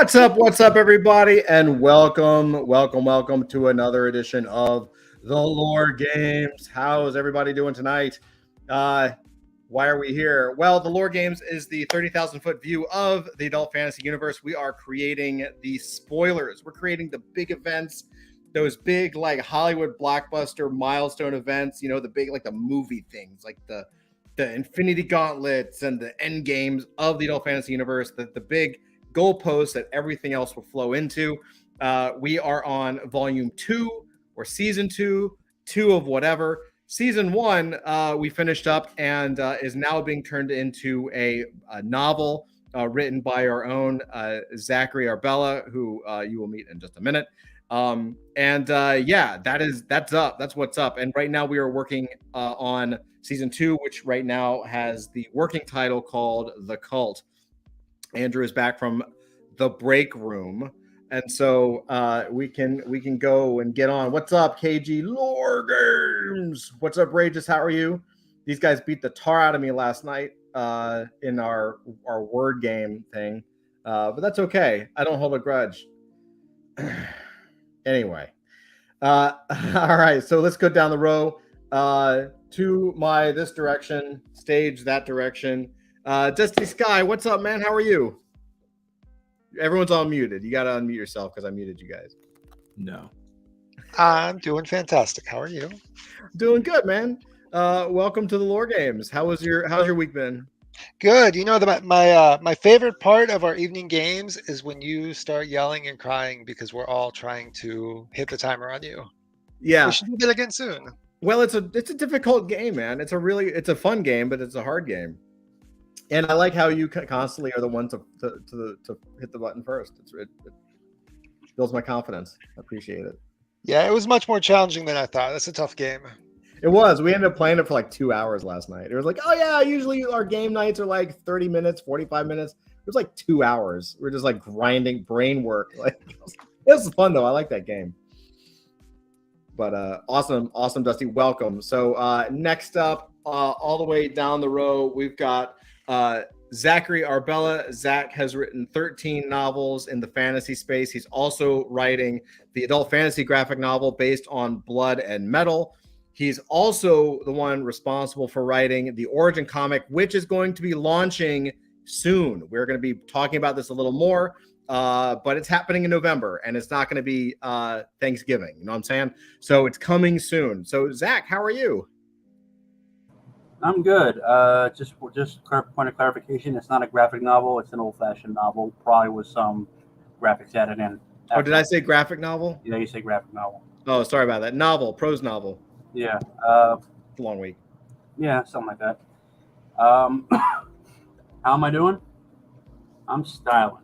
What's up, everybody, and welcome to another edition of the Lore Games. How is everybody doing tonight? Why are we here? Well, the Lore Games is the 30,000-foot view of the adult fantasy universe. We are creating the spoilers. We're creating the big events, those big like Hollywood blockbuster milestone events. You know, the big like the movie things, like the Infinity Gauntlets and the end games of the adult fantasy universe. The big goalposts that everything else will flow into. We are on volume 2 or season 2 of whatever. Season 1 we finished up and is now being turned into a novel written by our own Zachary Arbella, who you will meet in just a minute. Yeah, that's up. That's what's up. And right now we are working on season 2, which right now has the working title called The Cult. Andrew is back from the break room, and so we can go and get on. What's up, KG Lore Games? What's up, Rageous? How are you? These guys beat the tar out of me last night in our word game thing, but that's okay. I don't hold a grudge. Anyway, all right. So let's go down the row to my this direction, stage that direction. Dusty Sky, what's up, man? How are you? Everyone's all muted. You got to unmute yourself because I muted you guys. No. I'm doing fantastic. How are you? Doing good, man. Welcome to the Lore Games. How's your week been? Good. You know, my favorite part of our evening games is when you start yelling and crying because we're all trying to hit the timer on you. Yeah. We should do that again soon. Well, it's a difficult game, man. It's a fun game, but it's a hard game. And I like how you constantly are the one to hit the button first. It builds my confidence. I appreciate it. Yeah, it was much more challenging than I thought. That's a tough game. It was. We ended up playing it for like 2 hours last night. It was like, oh yeah, usually our game nights are like 30 minutes, 45 minutes. It was like 2 hours. We're just like grinding brain work. Like it was fun though. I like that game. But awesome, Dusty. Welcome. So next up, all the way down the row, we've got Zachary Arbella. Zach has written 13 novels in the fantasy space. He's also writing the adult fantasy graphic novel based on Blood and Metal. He's also the one responsible for writing the Origin comic, which is going to be launching soon. We're going to be talking about this a little more, but it's happening in November, and it's not going to be Thanksgiving. You know what I'm saying? So it's coming soon. So Zach, how are you? I'm good. Just point of clarification. It's not a graphic novel. It's an old-fashioned novel, probably with some graphics added in. Oh, did I say graphic novel? Yeah, you say graphic novel. Oh, sorry about that. Novel, prose novel. Yeah. It's a long week. Yeah, something like that. How am I doing? I'm styling.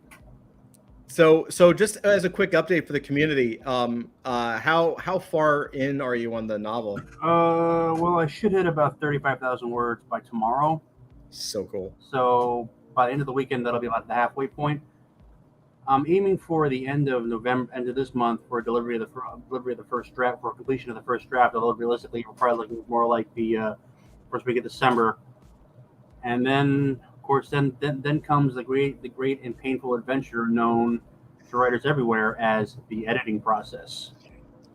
So just as a quick update for the community, how far in are you on the novel? Well, I should hit about 35,000 words by tomorrow. So cool. So by the end of the weekend, that'll be about the halfway point. I'm aiming for the end of November, end of this month, for delivery of the first draft, for completion of the first draft. Although realistically, we're probably looking more like the first week of December. And then, of course, then comes the great and painful adventure known to writers everywhere as the editing process.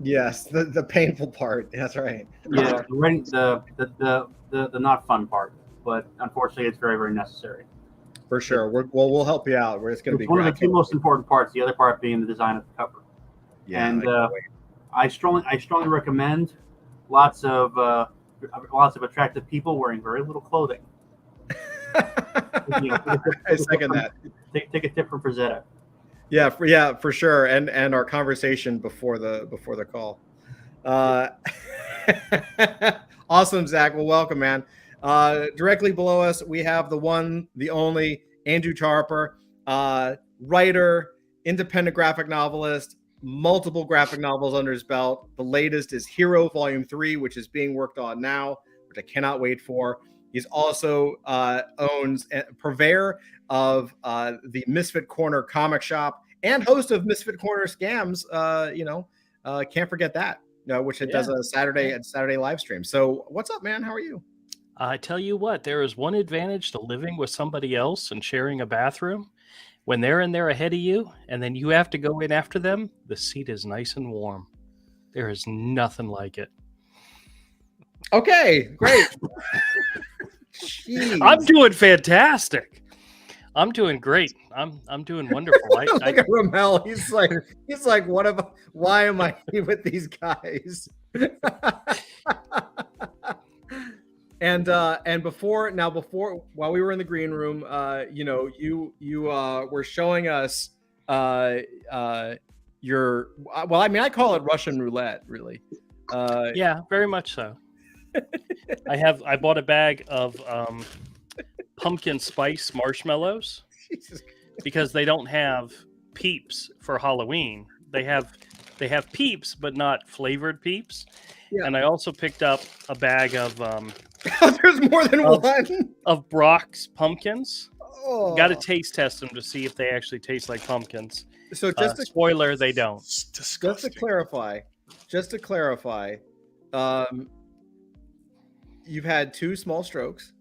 Yes, the painful part. That's right. Yeah, the not fun part, but unfortunately, it's very, very necessary. For sure. We'll help you out. It's going to be one of the two most important parts. The other part being the design of the cover. Yeah, and I strongly recommend lots of attractive people wearing very little clothing. I second that. Take a tip from Frazetta. Yeah, for sure. And our conversation before the call. Awesome, Zach. Well, welcome, man. Directly below us, we have the one, the only Andrew Charper, writer, independent graphic novelist, multiple graphic novels under his belt. The latest is Hero Volume 3, which is being worked on now, which I cannot wait for. He's also owns purveyor of the Misfit Corner comic shop and host of Misfit Corner Scams. Can't forget that. Which it does a Saturday live stream. So what's up, man? How are you? I tell you what, there is one advantage to living with somebody else and sharing a bathroom. When they're in there ahead of you, and then you have to go in after them, the seat is nice and warm. There is nothing like it. Okay, great. Jeez. I'm doing fantastic. I'm doing great. I'm doing wonderful. Look at Ramel. He's like, why am I with these guys? And before while we were in the green room, you were showing us your, well, I mean, I call it Russian roulette, really. Yeah, very much so. I bought a bag of pumpkin spice marshmallows because they don't have Peeps for Halloween. They have Peeps, but not flavored Peeps. Yeah. And I also picked up a bag of there's more than one of Brock's pumpkins. Oh. Got to taste test them to see if they actually taste like pumpkins. So just spoiler, they don't. Just to clarify, you've had 2 small strokes.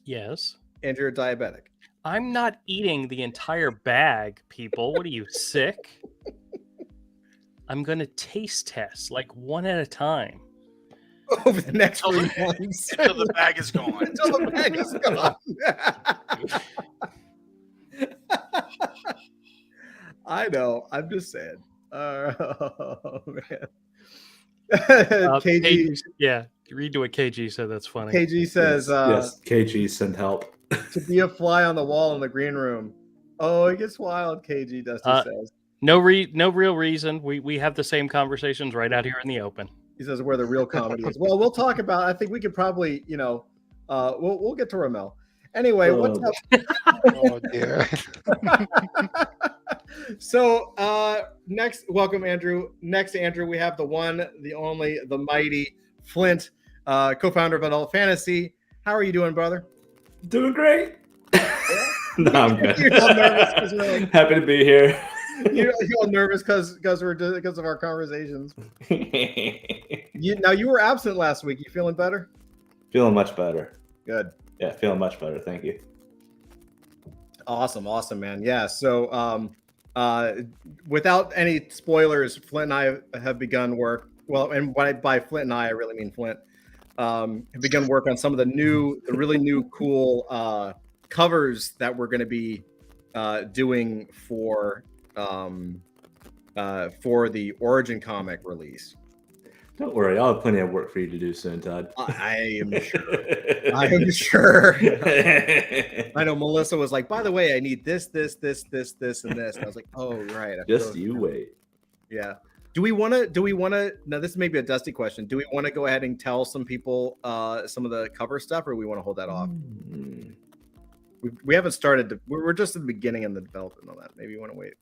Yes. And you're diabetic. I'm not eating the entire bag, people. What are you, sick? I'm going to taste test, like one at a time. Over the next 3 months. Until the bag is gone. Until the bag is gone. I know. I'm just saying. Oh, man. KG, yeah. Redo what KG said. That's funny. KG says, yes, KG, send help. To be a fly on the wall in the green room. Oh, it gets wild, KG Dusty says. No real reason. We have the same conversations right out here in the open. He says where the real comedy is. Well, we'll talk about, I think we could probably, we'll get to Ramel. Anyway, what's up? Oh, dear. So next, welcome, Andrew. Next to Andrew, we have the one, the only, the mighty Flint, co-founder of Adult Fantasy. How are you doing, brother? Doing great. No, I'm good. You're all nervous because we're like, happy to be here. You're all nervous because of our conversations. You were absent last week. You feeling better? Feeling much better. Good. Yeah, feeling much better. Thank you. Awesome, man. Yeah. So, without any spoilers, Flint and I have begun work. Well, and by Flint and I really mean Flint. Have begun work on some of the really new, cool covers that we're going to be doing for the Origin comic release. Don't worry, I'll have plenty of work for you to do soon, Todd. I am sure. I know Melissa was like, by the way, I need this, and this. And I was like, oh, right. Just you wait. Yeah. Do we want to, now this may be a Dusty question. Do we want to go ahead and tell some people some of the cover stuff, or we want to hold that off? We haven't started. We're just at the beginning of the development on that. Maybe you want to wait.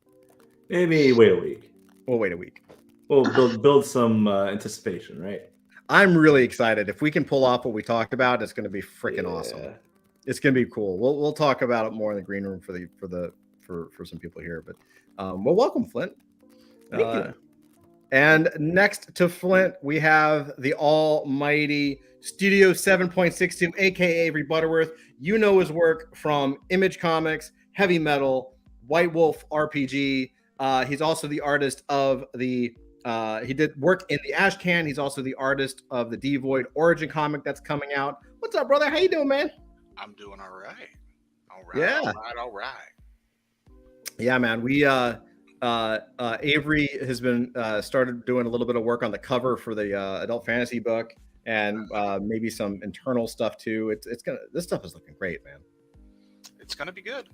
Maybe wait a week. We'll wait a week. We'll build some anticipation, right? I'm really excited. If we can pull off what we talked about, it's going to be freaking awesome. It's going to be cool. We'll talk about it more in the green room for some people here. But well, welcome, Flint. Thank you. And next to Flint, we have the almighty Studio 7.62, aka Avery Butterworth. You know his work from Image Comics, Heavy Metal, White Wolf RPG. He's also the artist of the he did work in the Ash Can. He's also the artist of the Devoid Origin comic that's coming out. What's up, brother? How you doing, man? I'm doing all right. Yeah. All right. Yeah, man. We Avery has been started doing a little bit of work on the cover for the Adult Fantasy book, and maybe some internal stuff too. This stuff is looking great, man. It's gonna be good.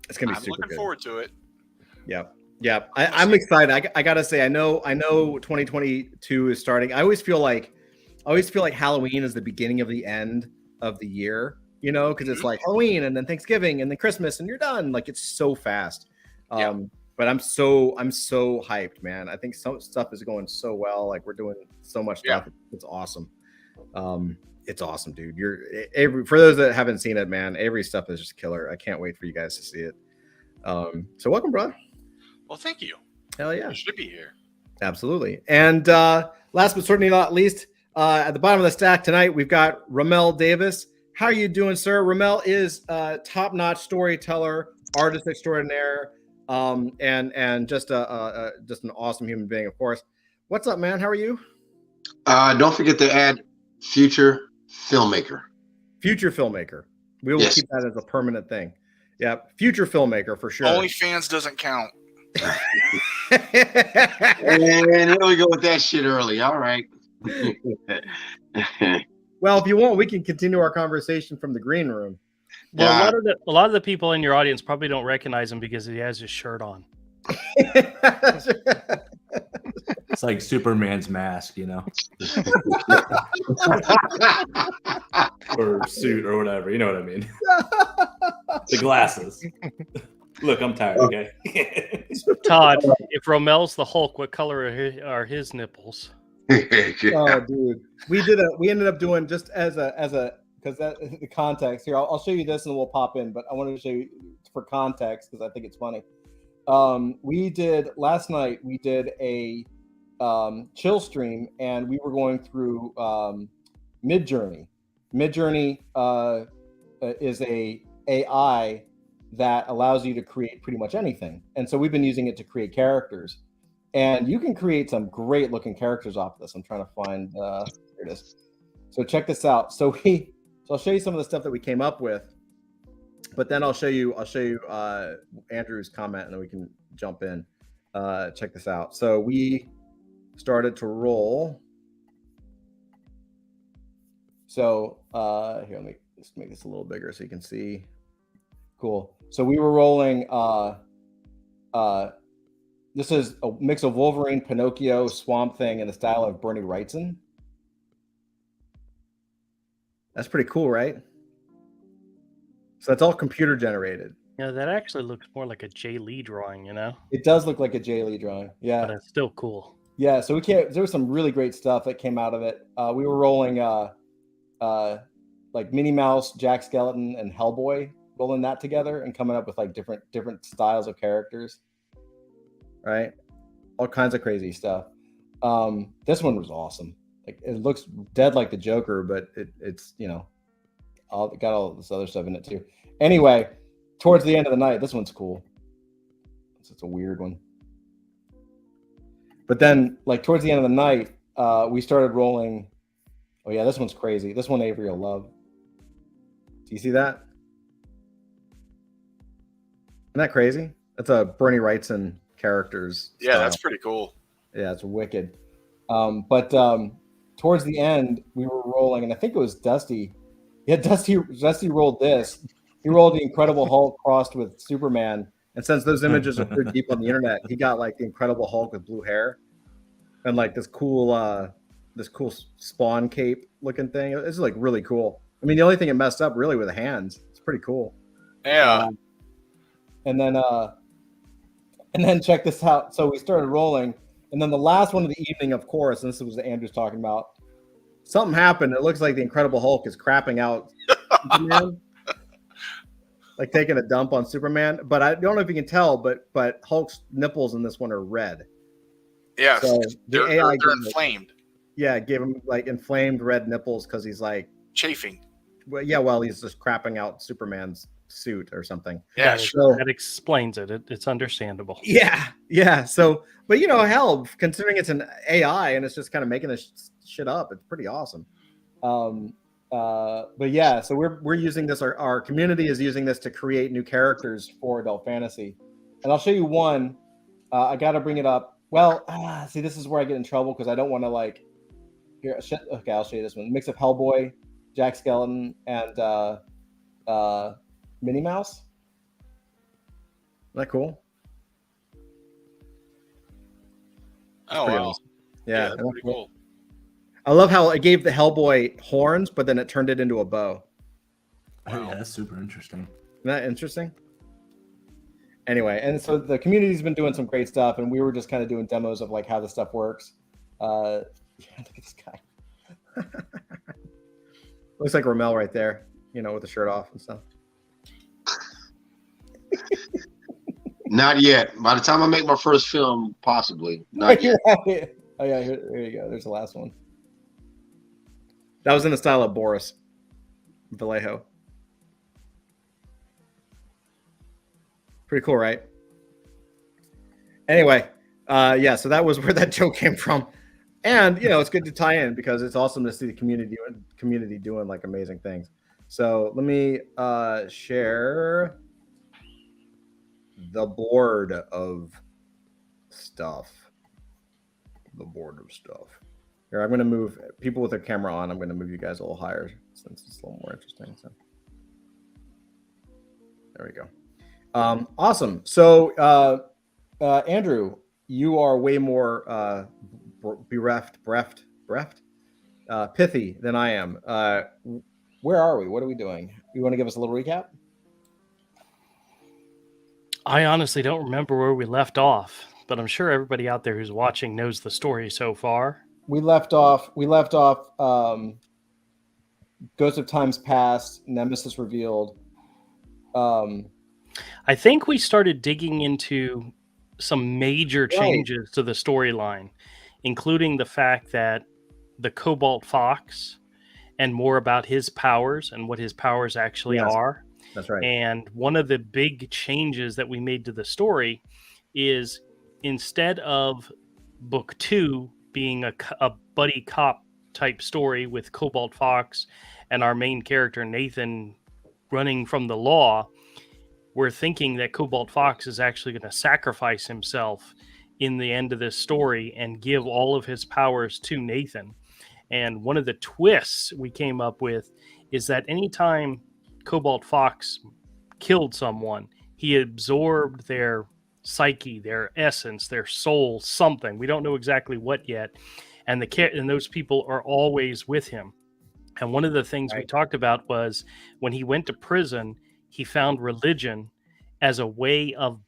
It's gonna be I'm super looking good. forward to it. Yeah. I'm excited. I gotta say, I know 2022 is starting. I always feel like Halloween is the beginning of the end of the year, because it's like Halloween and then Thanksgiving and then Christmas and you're done. Like, it's so fast. But I'm so hyped, man. I think some stuff is going so well. Like, we're doing so much stuff. Yeah. It's awesome. It's awesome, dude. Avery, for those that haven't seen it, man, Avery's stuff is just killer. I can't wait for you guys to see it. So welcome, brother. Well, thank you. Hell yeah. You should be here. Absolutely. And last but certainly not least, at the bottom of the stack tonight, we've got Ramel Davis. How are you doing, sir? Ramel is a top-notch storyteller, artist extraordinaire, and just just an awesome human being, of course. What's up, man? How are you? Don't forget to add future filmmaker. Future filmmaker. We will Yes. keep that as a permanent thing. Yeah, future filmmaker for sure. OnlyFans doesn't count. And here we go with that shit early. All right. Well, if you want, we can continue our conversation from the green room. Well, Yeah. a lot of the people in your audience probably don't recognize him because he has his shirt on. It's like Superman's mask, you know, or suit or whatever. You know what I mean? The glasses. Look, I'm tired. Okay. Todd, if Romel's the Hulk, what color are his nipples? Oh, dude, we ended up doing just as a because that the context here. I'll show you this and we'll pop in, but I wanted to show you for context because I think it's funny. We did last night. We did a chill stream, and we were going through Midjourney. Midjourney is a AI that allows you to create pretty much anything, and so we've been using it to create characters. And you can create some great looking characters off of this. I'm trying to find here it is. So check this out. So I'll show you some of the stuff that we came up with, but then I'll show you Andrew's comment, and then we can jump in. Check this out. So we started to roll. So here, let me just make this a little bigger so you can see. Cool. So we were rolling. This is a mix of Wolverine, Pinocchio, Swamp Thing in the style of Bernie Wrightson. That's pretty cool, right? So that's all computer generated. Yeah, that actually looks more like a Jay Lee drawing, you know? It does look like a Jay Lee drawing. Yeah. But it's still cool. Yeah. So there was some really great stuff that came out of it. We were rolling like Minnie Mouse, Jack Skellington, and Hellboy, rolling that together and coming up with like different styles of characters. Right, all kinds of crazy stuff. This one was awesome. Like it looks dead like the Joker, but it's got all this other stuff in it too. Anyway, towards the end of the night, this one's cool. It's a weird one. But then, like towards the end of the night, we started rolling. Oh yeah, this one's crazy. This one Avery will love. Do you see that? Isn't that crazy? That's a Bernie Wrightson characters. Yeah, style. that's pretty cool. Yeah, it's wicked. But towards the end, we were rolling, and I think it was Dusty. Yeah, Dusty rolled this. He rolled the Incredible Hulk crossed with Superman. And since those images are pretty deep on the internet, he got like the Incredible Hulk with blue hair and like this cool Spawn cape looking thing. It's like really cool. I mean, the only thing it messed up really were the hands. It's pretty cool. Yeah. And then check this out. So we started rolling, and then the last one of the evening, of course, and this was what Andrew's talking about. Something happened. It looks like the Incredible Hulk is crapping out Superman, like taking a dump on Superman. But I don't know if you can tell, but Hulk's nipples in this one are red. Yeah, So they're inflamed, gave him like inflamed red nipples because he's like chafing. Well, he's just crapping out Superman's suit or something. Yeah, That explains it. It's understandable. Yeah. So, but hell, considering it's an AI and it's just kind of making this shit up, it's pretty awesome. But yeah, so we're using this. Our community is using this to create new characters for adult fantasy, and I'll show you one. I got to bring it up. Well, see, this is where I get in trouble because I don't want to like. Here, okay, I'll show you this one. Mix of Hellboy, Jack Skellington, and Minnie Mouse. Isn't that cool? Oh Pretty wow. awesome. Yeah, that's pretty cool. I love how it gave the Hellboy horns, but then it turned it into a bow. Oh, yeah, that's super interesting. Isn't that interesting? Anyway, and so the community's been doing some great stuff, and we were just kind of doing demos of like how the stuff works. Look at this guy. Looks like Ramel right there, with the shirt off and stuff. Not yet. By the time I make my first film, possibly. Not yet. Oh yeah, here you go. There's the last one. That was in the style of Boris Vallejo. Pretty cool, right? Anyway, so that was where that joke came from. And it's good to tie in because it's awesome to see the community doing like amazing things. So let me share the board of stuff. Here, I'm going to move people with their camera on. I'm going to move you guys a little higher since it's a little more interesting. So there we go. Awesome. So Andrew, you are way more pithy than I am. Where are we? What are we doing? You want to give us a little recap? I honestly don't remember where we left off, but I'm sure everybody out there who's watching knows the story so far. We left off Ghost of Times Past, Nemesis revealed. I think we started digging into some major changes to the storyline, including the fact that the Cobalt Fox and more about his powers and what his powers actually are. That's right. And one of the big changes that we made to the story is instead of book 2 being a buddy cop type story with Cobalt Fox and our main character Nathan running from the law, we're thinking that Cobalt Fox is actually going to sacrifice himself in the end of this story and give all of his powers to Nathan. And one of the twists we came up with is that anytime Cobalt Fox killed someone, he absorbed their psyche, their essence, their soul, something. We don't know exactly what yet. And those people are always with him. And one of the things we talked about was when he went to prison, he found religion as a way of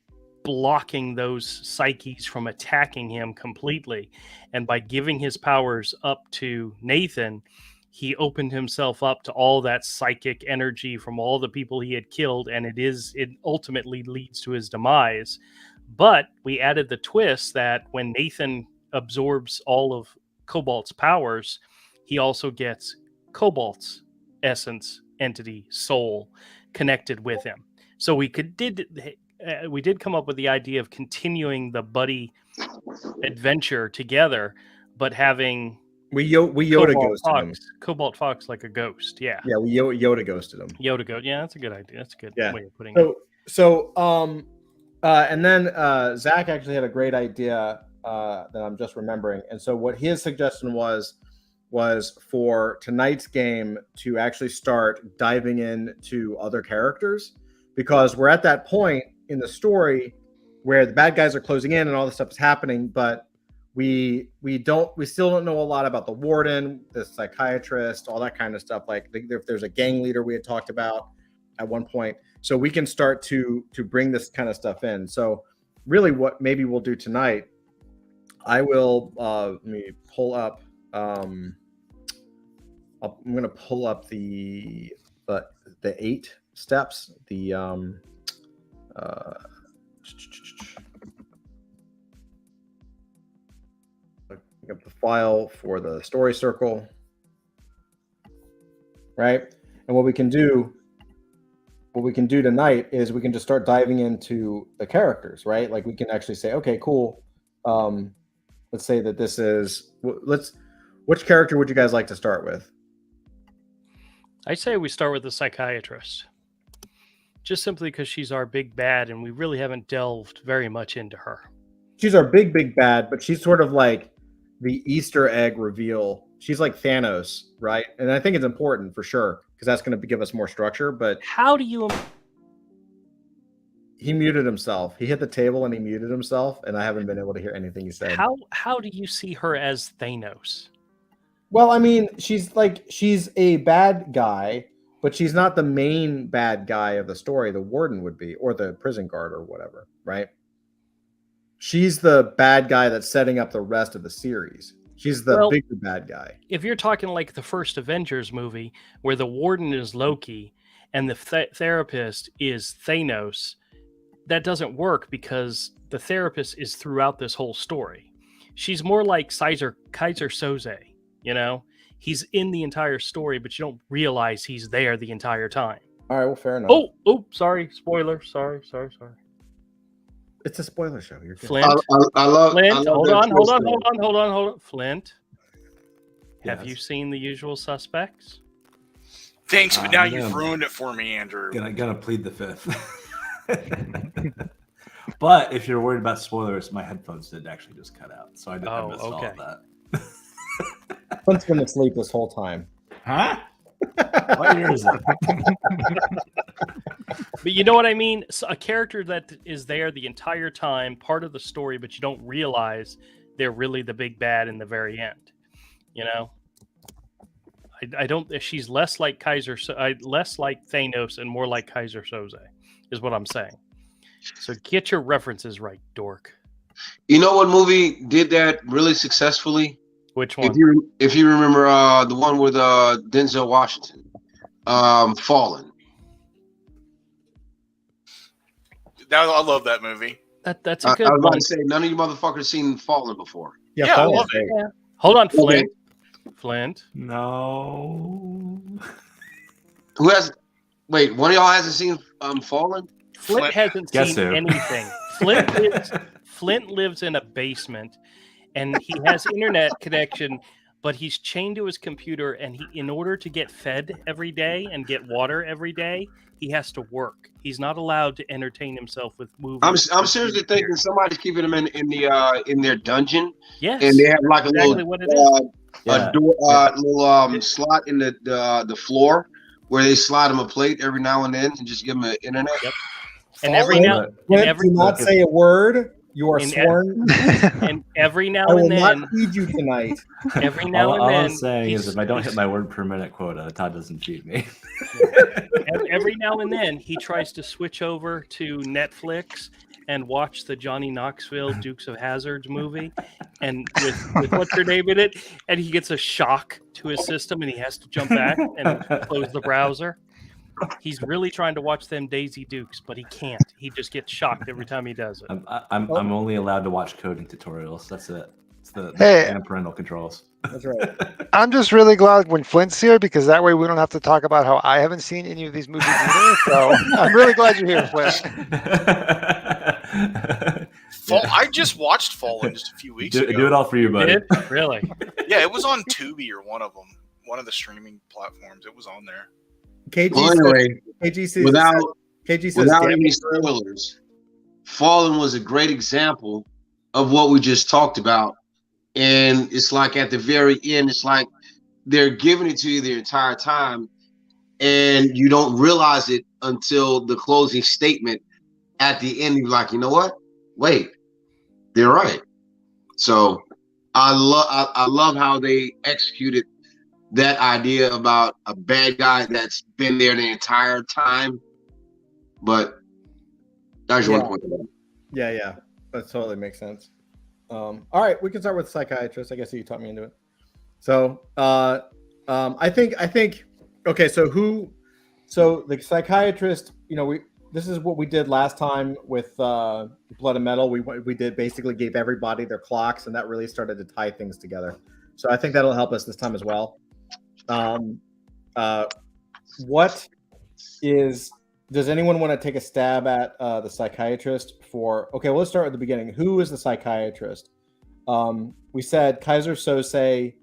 blocking those psyches from attacking him completely. And by giving his powers up to Nathan, he opened himself up to all that psychic energy from all the people he had killed. And it ultimately leads to his demise. But we added the twist that when Nathan absorbs all of Cobalt's powers, he also gets Cobalt's essence, entity, soul connected with him. So we did come up with the idea of continuing the buddy adventure together, but having we Yoda ghosted him. Cobalt Fox like a ghost. Yeah. Yeah, we Yoda ghosted him. Yoda ghost. Yeah, that's a good idea. That's a good way of putting it. And then Zach actually had a great idea that I'm just remembering. And so what his suggestion was for tonight's game to actually start diving into other characters, because we're at that point in the story where the bad guys are closing in and all this stuff is happening, but we still don't know a lot about the warden, the psychiatrist, all that kind of stuff. Like if there's a gang leader we had talked about at one point, so we can start to bring this kind of stuff in. So really what maybe we'll do tonight, I will let me pull up I'm going to pull up the 8 steps, the pick up the file for the story circle, right? And what we can do tonight is we can just start diving into the characters, right? Like we can actually say, okay, cool. Let's say that this is which character would you guys like to start with? I say we start with the psychiatrist, just simply because she's our big bad and we really haven't delved very much into her. She's our big bad, but she's sort of like the Easter egg reveal. She's like Thanos, right? And I think it's important for sure because that's going to give us more structure. But how do you? He muted himself. He hit the table and he muted himself, and I haven't been able to hear anything he said. How do you see her as Thanos? Well, I mean, she's a bad guy, but she's not the main bad guy of the story. The warden would be, or the prison guard or whatever, right? She's the bad guy that's setting up the rest of the series. She's the bigger bad guy. If you're talking like the first Avengers movie, where the warden is Loki and the therapist is Thanos, that doesn't work because the therapist is throughout this whole story. She's more like Kaiser Soze. You know, he's in the entire story, but you don't realize he's there the entire time. All right, well, fair enough. Oh, sorry, spoiler. Sorry. It's a spoiler show. You're good. Flint. I love. Flint. I love Hold that on. twist, though. Hold on. Flint. Have Yes. you seen The Usual Suspects? Thanks, but now I'm you've gonna- ruined it for me, Andrew. Gonna plead the fifth. But if you're worried about spoilers, my headphones did actually just cut out, so I missed all of that. Flint's been asleep this whole time. Huh? What year is it? But you know what I mean? A character that is there the entire time, part of the story, but you don't realize they're really the big bad in the very end. You know, I don't. She's less like less like Thanos and more like Kaiser Soze, is what I'm saying. So get your references right, dork. You know what movie did that really successfully? Which one? If you remember the one with Denzel Washington, Fallen. I love that movie. That's a good I was about one. to say none of you motherfuckers seen Fallen before. Yeah, I love it. Yeah. Hold on, Okay. Flint. Flint. No. Who has? Wait, one of y'all hasn't seen Fallen? Flint hasn't Guess seen who? anything. Flint lives in a basement, and he has internet connection, but he's chained to his computer. And in order to get fed every day and get water every day, he has to work. He's not allowed to entertain himself with movies. I'm seriously thinking somebody's keeping him in their dungeon, Yes, and they have like a exactly little what it is. Yeah. a door, little slot in the floor where they slide him a plate every now and then and just give him an internet. Yep. And every now Flint, do not say a word. You are In sworn. and every now I will and then, not feed you tonight. every now All and then, I'm saying is, he's- if I don't hit he's- my word per minute quota, Todd doesn't feed me. every now and then he tries to switch over to Netflix and watch the Johnny Knoxville Dukes of Hazzards movie, and with what's her name in it, and he gets a shock to his system and he has to jump back and close the browser. He's really trying to watch them Daisy Dukes, but he can't. He just gets shocked every time he does it. I'm only allowed to watch coding tutorials. That's it. It's the Hey. and parental controls. That's right. I'm just really glad when Flint's here because that way we don't have to talk about how I haven't seen any of these movies either. So I'm really glad you're here, Flint. I just watched Fallen just a few weeks ago. Do it all for you, buddy. Did? Really? Yeah, it was on Tubi or one of them, one of the streaming platforms. It was on there. KG Well, says, anyway, KG says, without KG says, without "Damn any it." spoilers, Fallen was a great example of what we just talked about. And it's like at the very end, it's like they're giving it to you the entire time, and you don't realize it until the closing statement at the end. You're like, you know what? Wait, they're right. So I love how they executed that idea about a bad guy that's been there the entire time. But I just want to point that out. Yeah, that totally makes sense. All right, we can start with psychiatrist. I guess you taught me into it. So, I think okay. So the psychiatrist, this is what we did last time with Blood and Metal. We did basically gave everybody their clocks, and that really started to tie things together. So I think that'll help us this time as well. Does anyone want to take a stab at the psychiatrist okay, well, let's start at the beginning. Who is the psychiatrist? We said Kaiser Sose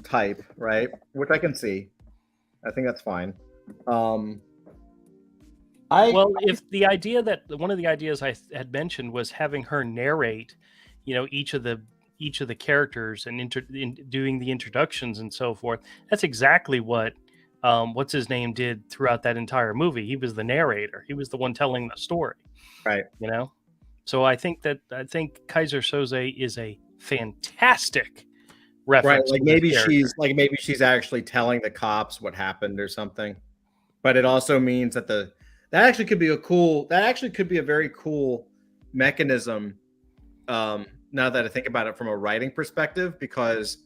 type, right? Which I can see. I think that's fine. If the idea that one of the ideas I had mentioned was having her narrate, each of the characters and doing the introductions and so forth, that's exactly what what's his name did throughout that entire movie. He was the narrator. He was the one telling the story. Right. So I think Kaiser Soze is a fantastic reference. Right. Maybe she's actually telling the cops what happened or something. But it also means that that actually could be a very cool mechanism. Now that I think about it from a writing perspective, because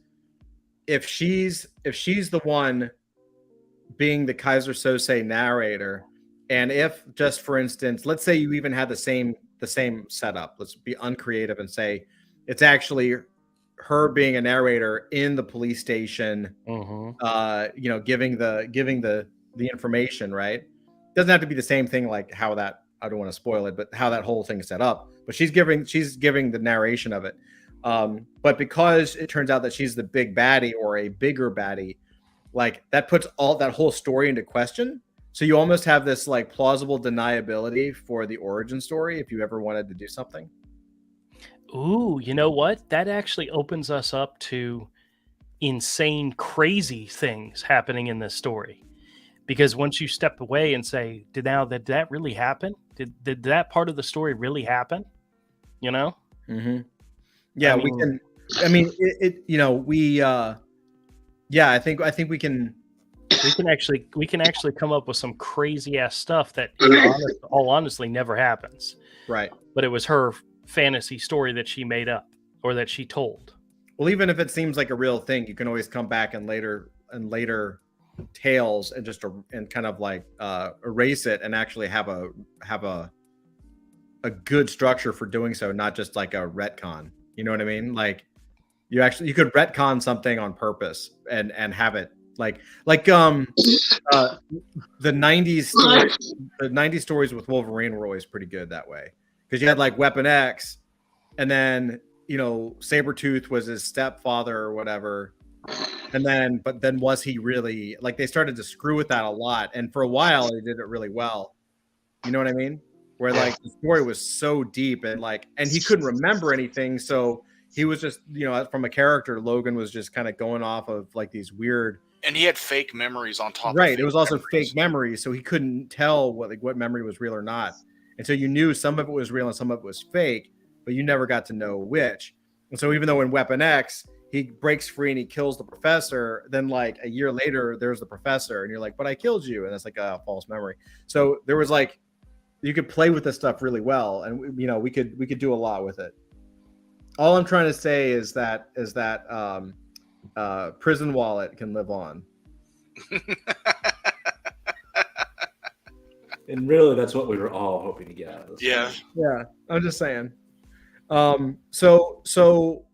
if she's the one being the Kaiser Sose narrator, and if just for instance, let's say you even had the same setup, let's be uncreative and say it's actually her being a narrator in the police station, giving the information, right? Doesn't have to be the same thing like how that want to spoil it, but how that whole thing is set up. But she's giving the narration of it. But because it turns out that she's the big baddie or a bigger baddie, like that puts all that whole story into question. So you almost have this like plausible deniability for the origin story if you ever wanted to do something. Ooh, you know what? That actually opens us up to insane, crazy things happening in this story. Because once you step away and say, did that really happen? Did that part of the story really happen? You know? Mm-hmm. Yeah, I mean, we can. I mean, I think we can. we can actually come up with some crazy ass stuff that, all honestly, never happens. Right. But it was her fantasy story that she made up or that she told. Well, even if it seems like a real thing, you can always come back and later tales and just and kind of like erase it and actually have a good structure for doing so, not just like a retcon. You know what I mean? Like you could retcon something on purpose and have it like the 90s stories with Wolverine were always pretty good that way, because you had like Weapon X, and then Sabretooth was his stepfather or whatever. But then was he really, like, they started to screw with that a lot, and for a while they did it really well. You know what I mean? Where like the story was so deep and he couldn't remember anything, so he was just from a character, Logan was just kind of going off of like these weird, and he had fake memories on top. Right, it was also fake memories, so he couldn't tell what memory was real or not, and so you knew some of it was real and some of it was fake, but you never got to know which. And so even though in Weapon X he breaks free and he kills the professor, then like a year later there's the professor and you're like, but I killed you, and it's like a false memory. So there was like, you could play with this stuff really well, and we could do a lot with it. All I'm trying to say is that Prison Wallet can live on. And really, that's what we were all hoping to get out of this. Yeah. Yeah, I'm just saying. So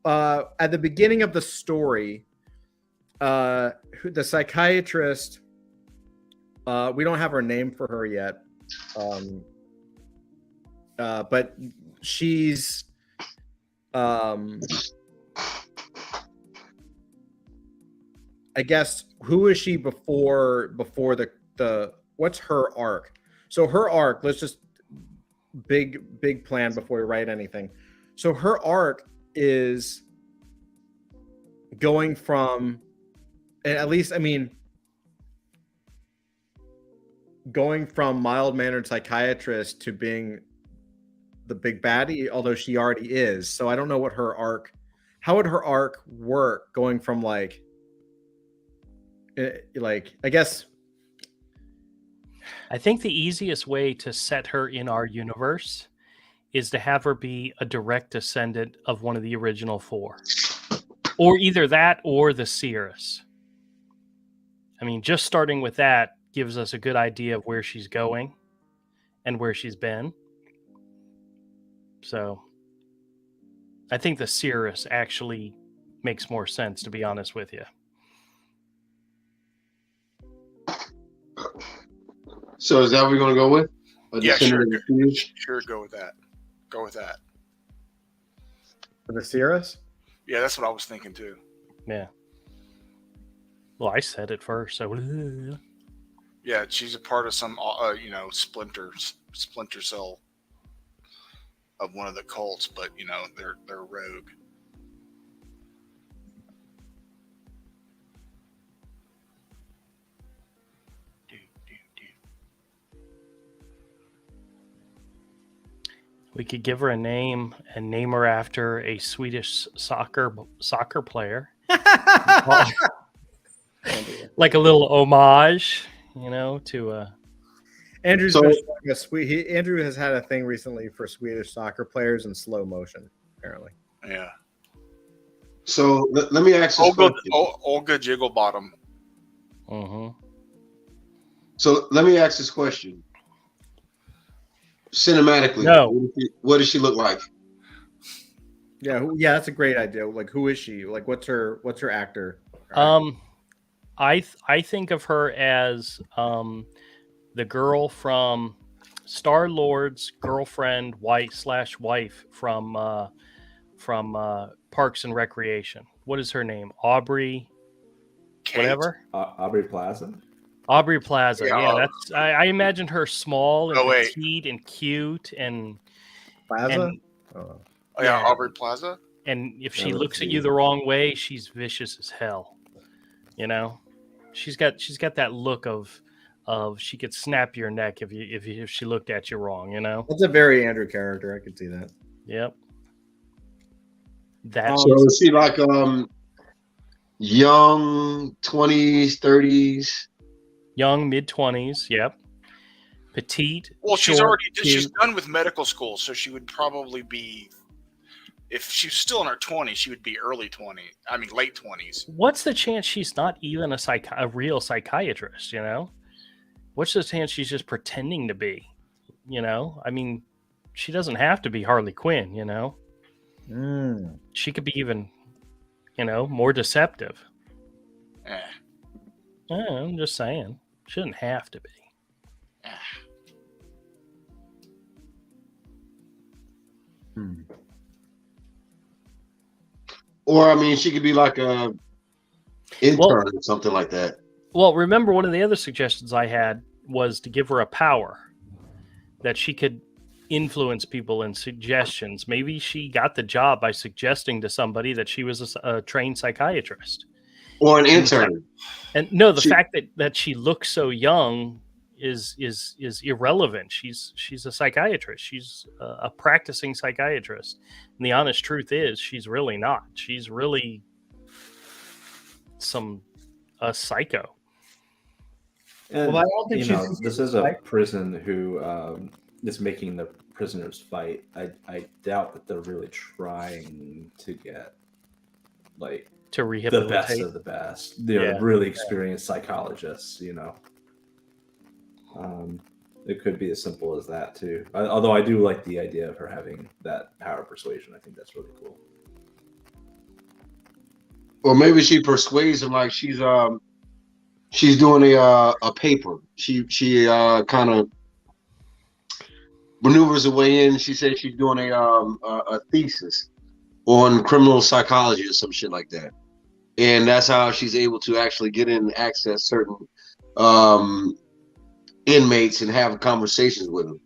at the beginning of the story, the psychiatrist, we don't have her name for her yet, but she's I guess, who is she before the what's her arc? So her arc, let's just big plan before we write anything. So her arc is going from, at least, I mean, going from mild-mannered psychiatrist to being the big baddie, although she already is. So I don't know what her arc, how would her arc work going from I guess. I think the easiest way to set her in our universe is to have her be a direct descendant of one of the original four, or either that or the Seeress. I mean, just starting with that gives us a good idea of where she's going and where she's been. So I think the Seeress actually makes more sense, to be honest with you. So is that what we're going to go with? Yeah, sure. Sure, go with that. Go with that. For the Seeress? Yeah, that's what I was thinking too. Yeah. Well, I said it first, so. Yeah, she's a part of some, splinter cell of one of the cults, but they're rogue. We could give her a name and name her after a Swedish soccer player. Like a little homage, to Andrew has had a thing recently for Swedish soccer players in slow motion, apparently. Yeah. So let me ask this question. Olga Jigglebottom. Uh-huh. So let me ask this question. Cinematically, no. What does she look like? Yeah, that's a great idea. Like, who is she? Like, what's her actor? I think of her as the girl from Star-Lord's girlfriend, wife from Parks and Recreation. What is her name? Aubrey. Kate? Whatever. Aubrey Plaza. Aubrey Plaza. Yeah, Yeah, that's. I imagined her small and Oh, wait. petite and cute and Plaza? and Oh, yeah, Aubrey Plaza. and if Yeah, she let's looks at see. you the wrong way, she's vicious as hell. You know, she's got that look of she could snap your neck if she looked at you wrong. You know. That's a very Andrew character. I could see that. Yep. That So is she like young 20s, 30s? young mid-20s. Yep. Petite. Well, she's short, she's cute. done with medical school, so she would probably be. If she's still in her 20s, she would be early 20s. I mean, late 20s. What's the chance she's not even a real psychiatrist? You know, what's the chance she's just pretending to be? You know, I mean, she doesn't have to be Harley Quinn. You know, she could be even, more deceptive. I'm just saying, shouldn't have to be. Or I mean, she could be like a intern or something like that. Well, remember one of the other suggestions I had was to give her a power that she could influence people in suggestions. Maybe she got the job by suggesting to somebody that she was a trained psychiatrist or an intern. And no, the fact that she looks so young is irrelevant. She's a psychiatrist. She's a practicing psychiatrist. And the honest truth is, she's really not. She's really a psycho. And, well, I don't think this is a prison who is making the prisoners fight. I doubt that they're really trying to get to rehabilitate the best of the best. They're really experienced psychologists. It could be as simple as that too. Although I do like the idea of her having that power of persuasion. I think that's really cool. Or maybe she persuades him like she's doing a paper. She kind of maneuvers her way in. She says she's doing a thesis on criminal psychology or some shit like that, and that's how she's able to actually get in and access certain inmates and have conversations with them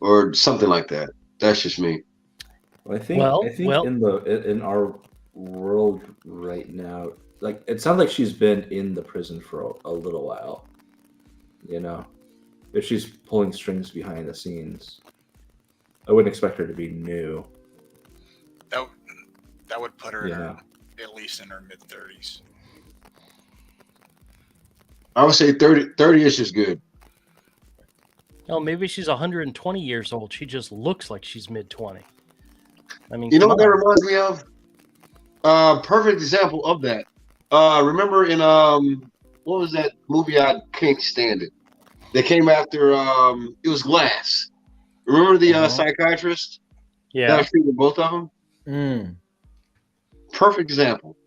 or something like that. That's just me. Well, I think in our world right now, it sounds like she's been in the prison for a little while. If she's pulling strings behind the scenes, I wouldn't expect her to be new. That would put her at least in her mid-30s. I would say 30-ish is good. Oh, maybe she's 120 years old. She just looks like she's mid-20. I mean, you know what that reminds me of? Perfect example of that. Remember in what was that movie? I can't stand it. They came after it was Glass. Remember the psychiatrist? Yeah. That treated both of them. Perfect example.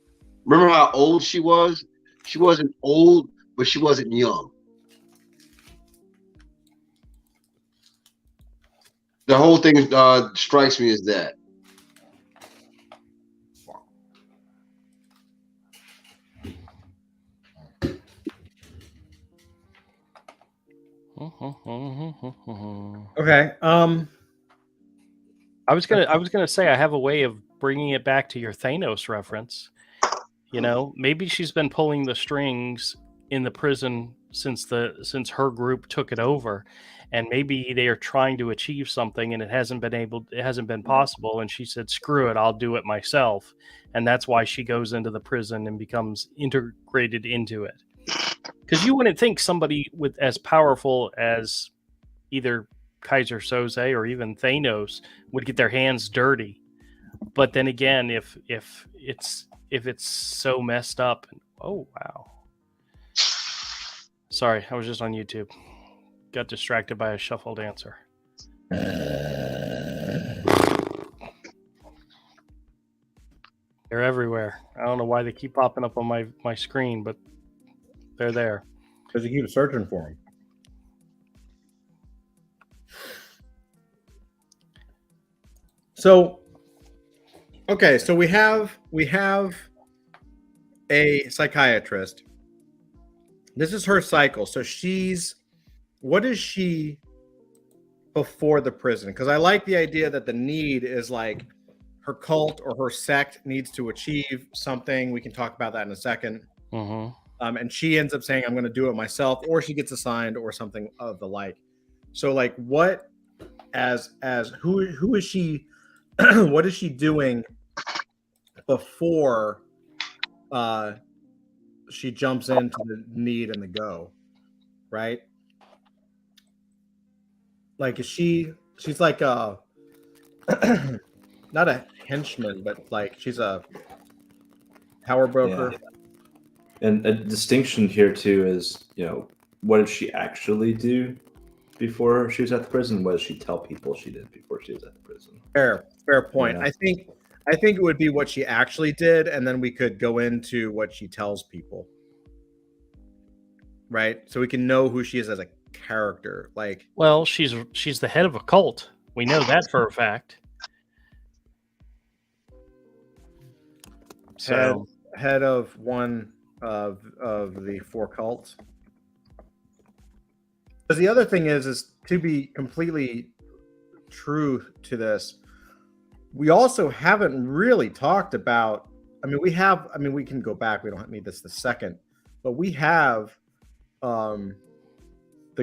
Remember how old she was? She wasn't old, but she wasn't young. The whole thing strikes me as that. Okay. I was gonna say I have a way of bringing it back to your Thanos reference. Maybe she's been pulling the strings in the prison since her group took it over, and maybe they are trying to achieve something and it hasn't been possible, and she said, "Screw it, I'll do it myself," and that's why she goes into the prison and becomes integrated into it. Because you wouldn't think somebody with as powerful as either Kaiser Soze or even Thanos would get their hands dirty. But then again, if it's so messed up, oh wow. Sorry, I was just on YouTube. Got distracted by a shuffle dancer. They're everywhere. I don't know why they keep popping up on my screen, but they're there. Because you keep searching for them. So, okay, so we have a psychiatrist. This is her cycle. So what is she before the prison? Because I like the idea that the need is like her cult or her sect needs to achieve something. We can talk about that in a second. And she ends up saying, I'm going to do it myself, or she gets assigned or something of the like. So like what who is she what is she doing before she jumps into the need and the go, right? Like she's like a not a henchman, but like she's a power broker. Yeah. And a distinction here too is, what did she actually do before she was at the prison? What did she tell people she did before she was at the prison? Fair point. Yeah. I think it would be what she actually did, and then we could go into what she tells people. Right? So we can know who she is as a character. Like, well, she's the head of a cult. We know that for a fact. So head of one of the 4 cults. Because the other thing is to be completely true to this, we also haven't really talked about. We can go back. We don't need this the second, but we have the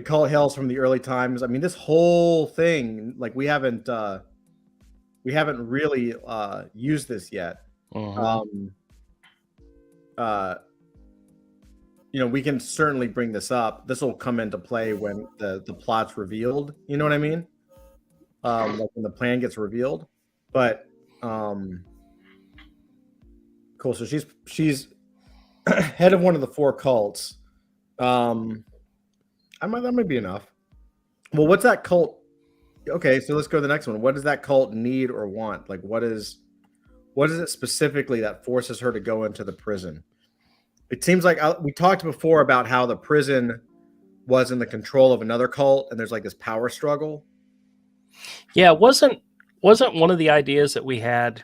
cult hails from the early times. This whole thing, like we haven't really used this yet. We can certainly bring this up. This will come into play when the plot's revealed. You know what I mean? Like when the plan gets revealed. But cool. So she's head of one of the 4 cults. That might be enough. Well, what's that cult? Okay, so let's go to the next one. What does that cult need or want? Like, what is it specifically that forces her to go into the prison? It seems like we talked before about how the prison was in the control of another cult, and there's like this power struggle. Yeah, wasn't one of the ideas that we had,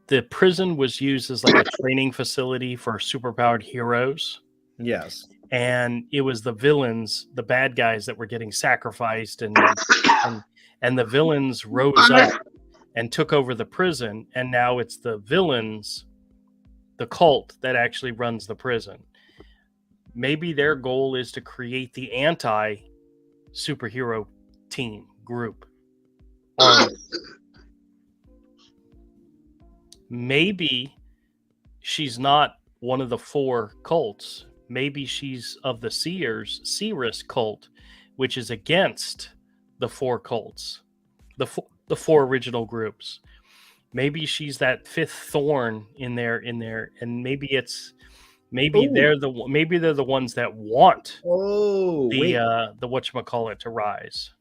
the prison was used as like a training facility for superpowered heroes? Yes. And it was the villains, the bad guys that were getting sacrificed, and the villains rose up and took over the prison, and now it's the villains, the cult, that actually runs the prison. Maybe their goal is to create the anti-superhero team group. Maybe she's not one of the 4 cults. Maybe she's of the Seeress cult, which is against the 4 cults, the 4 original groups. Maybe she's that 5th thorn in there, and maybe they're the ones that want the whatchamacallit to rise.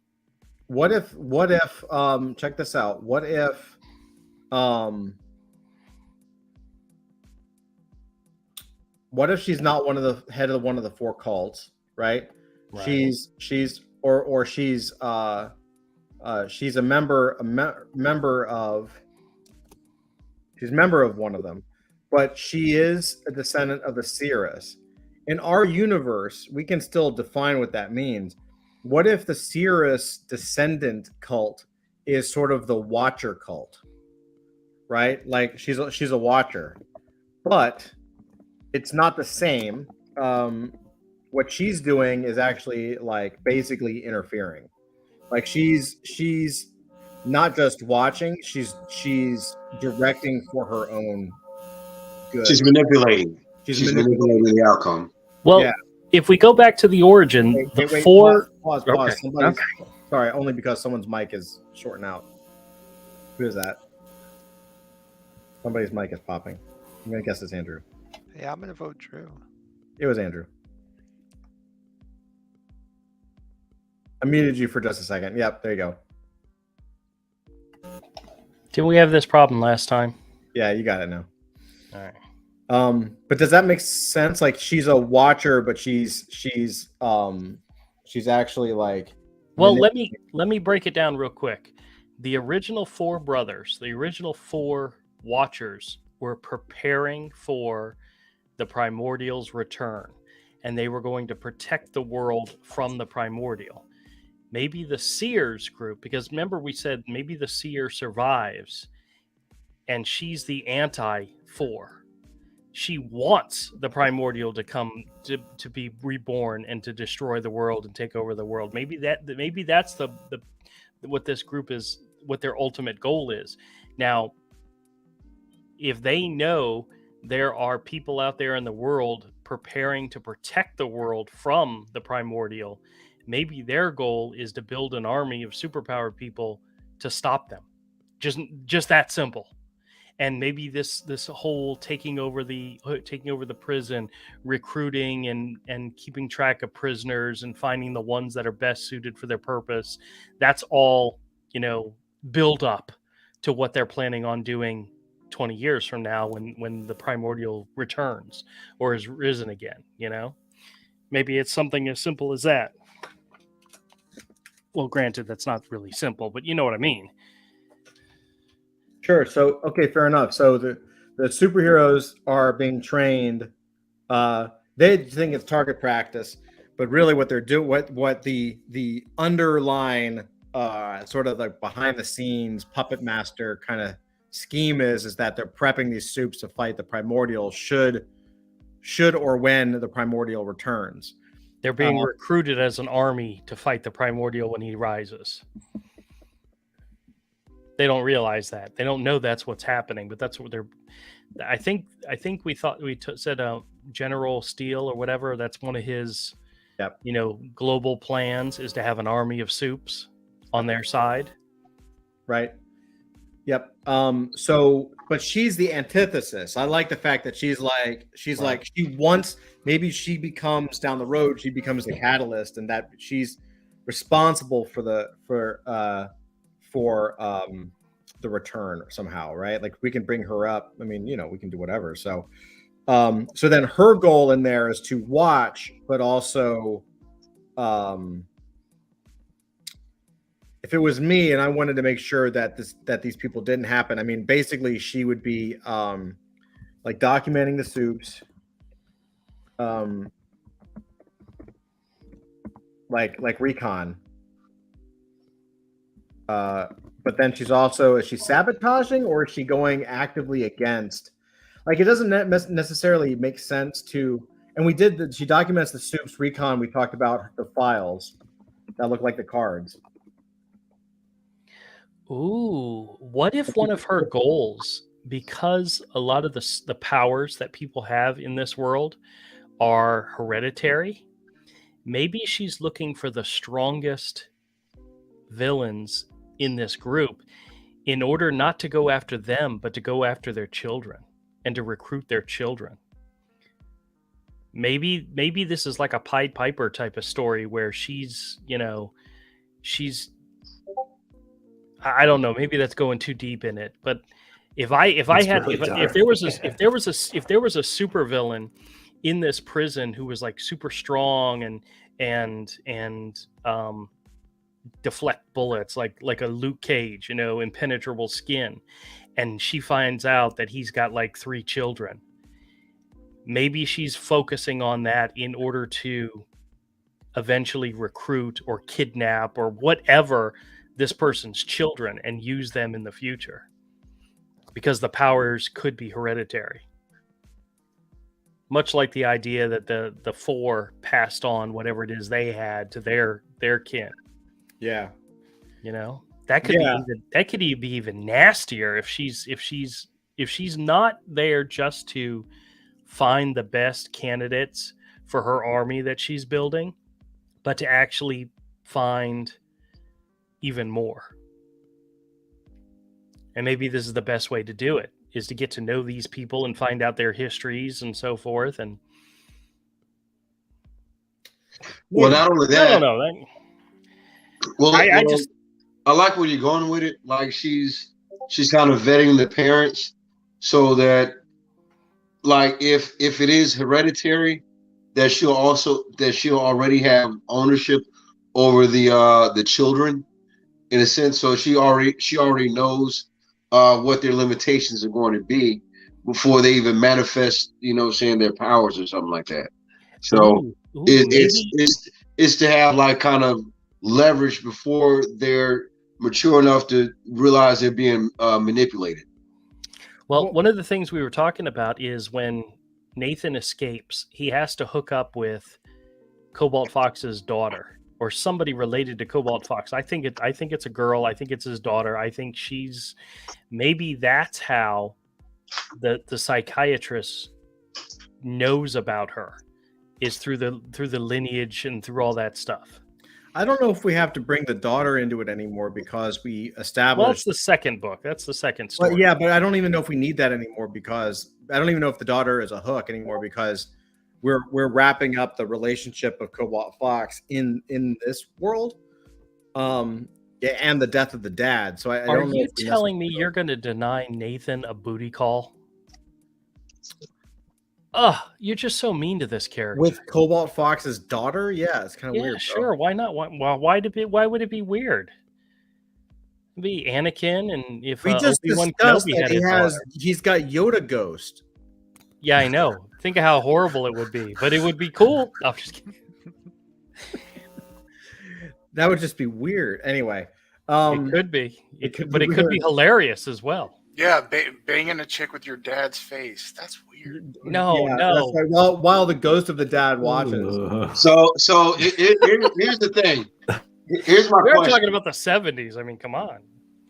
What if check this out. What if she's not one of the head of one of the 4 cults, right? She's a member of one of them, but she is a descendant of the Seeress. In our universe, we can still define what that means. What if the Seeress descendant cult is sort of the Watcher cult, right? Like she's a Watcher, but it's not the same. What she's doing is actually like basically interfering. Like she's not just watching, she's directing for her own good. She's manipulating. She's manipulating the outcome. Well, yeah. If we go back to the origin, Pause. Okay. Sorry, only because someone's mic is shorting out. Who is that? Somebody's mic is popping. I'm gonna guess it's Andrew. Yeah, I'm gonna vote Drew. It was Andrew. I muted you for just a second. Yep, there you go. Didn't we have this problem last time? Yeah, you got it now. All right. But does that make sense? Like she's a watcher, but she's actually like. Well, let me break it down real quick. the original 4 brothers, the original 4 Watchers, were preparing for the Primordial's return, and they were going to protect the world from the Primordial. Maybe the Seers group, because remember we said maybe the Seer survives, and she's the anti-4. She wants the Primordial to come to be reborn and to destroy the world and take over the world. Maybe that's the what this group is, what their ultimate goal is. Now, if they know there are people out there in the world preparing to protect the world from the Primordial, maybe their goal is to build an army of superpowered people to stop them. Just that simple. And maybe this whole taking over the prison, recruiting and keeping track of prisoners and finding the ones that are best suited for their purpose, that's all, build up to what they're planning on doing 20 years from now when the Primordial returns or is risen again. Maybe it's something as simple as that. Well, granted, that's not really simple, but you know what I mean. Sure. So, okay, fair enough. So the superheroes are being trained. They think it's target practice, but really what they're doing, what the underlying sort of like behind the scenes puppet master kind of scheme is that they're prepping these soups to fight the Primordial should or when the Primordial returns. They're being recruited as an army to fight the Primordial when he rises. They don't realize that. They don't know that's what's happening, but that's what they're. I think we thought said General Steele or whatever. That's one of his, global plans is to have an army of soups on their side. Right. Yep. But she's the antithesis. I like the fact that she's like she wants, maybe she becomes down the road, she becomes the catalyst, and that she's responsible for the return somehow, right? Like we can bring her up. I mean, we can do whatever. So then her goal in there is to watch, but also, if it was me and I wanted to make sure that these people didn't happen, I mean, basically she would be like documenting the soups, like recon. But then is she sabotaging, or is she going actively against? Like, it doesn't necessarily make sense to, and she documents the soups recon. We talked about the files that look like the cards. Ooh, what if one of her goals, because a lot of the powers that people have in this world are hereditary, maybe she's looking for the strongest villains in this group in order not to go after them, but to go after their children and to recruit their children. Maybe this is like a Pied Piper type of story where she's I don't know, maybe that's going too deep in it, but if there was a super villain in this prison who was like super strong and deflect bullets like a Luke Cage, impenetrable skin, and she finds out that he's got like 3 children, maybe she's focusing on that in order to eventually recruit or kidnap or whatever this person's children and use them in the future, because the powers could be hereditary. Much like the idea that the 4 passed on whatever it is they had to their kin. Yeah. That could be even nastier if she's not there just to find the best candidates for her army that she's building, but to actually find even more. And maybe this is the best way to do it, is to get to know these people and find out their histories and so forth. And not only that, I don't know. Well, I like where you're going with it. Like she's kind of vetting the parents so that, like, if it is hereditary, that she'll already have ownership over the children, in a sense. So she already knows what their limitations are going to be before they even manifest, saying their powers or something like that. So it's to have like kind of leverage before they're mature enough to realize they're being manipulated. Well, one of the things we were talking about is when Nathan escapes, he has to hook up with Cobalt Fox's daughter or somebody related to Cobalt Fox. I think it's a girl. I think it's his daughter. I think maybe that's how the psychiatrist knows about her, is through the lineage and through all that stuff. I don't know if we have to bring the daughter into it anymore because we established. Well, it's the second book. That's the second story. Well, yeah, but I don't even know if we need that anymore because I don't even know if the daughter is a hook anymore because we're wrapping up the relationship of Cobalt Fox in this world, and the death of the dad. So I don't know. Are you telling me you're going to deny Nathan a booty call? You're just so mean to this character. With Cobalt Fox's daughter? Yeah, it's kind of weird. Sure, bro. Why not? Why would it be weird? It'd be Anakin, and if we just discussed that he's got Yoda ghost. Yeah, I know. Think of how horrible it would be, but it would be cool. I'm just kidding. That would just be weird. Anyway, it could be. It could be hilarious as well. Yeah, banging a chick with your dad's face. That's weird. No. Right. Well, while the ghost of the dad watches. So here's the thing. Here's my question. We're talking about the 70s. I mean, come on.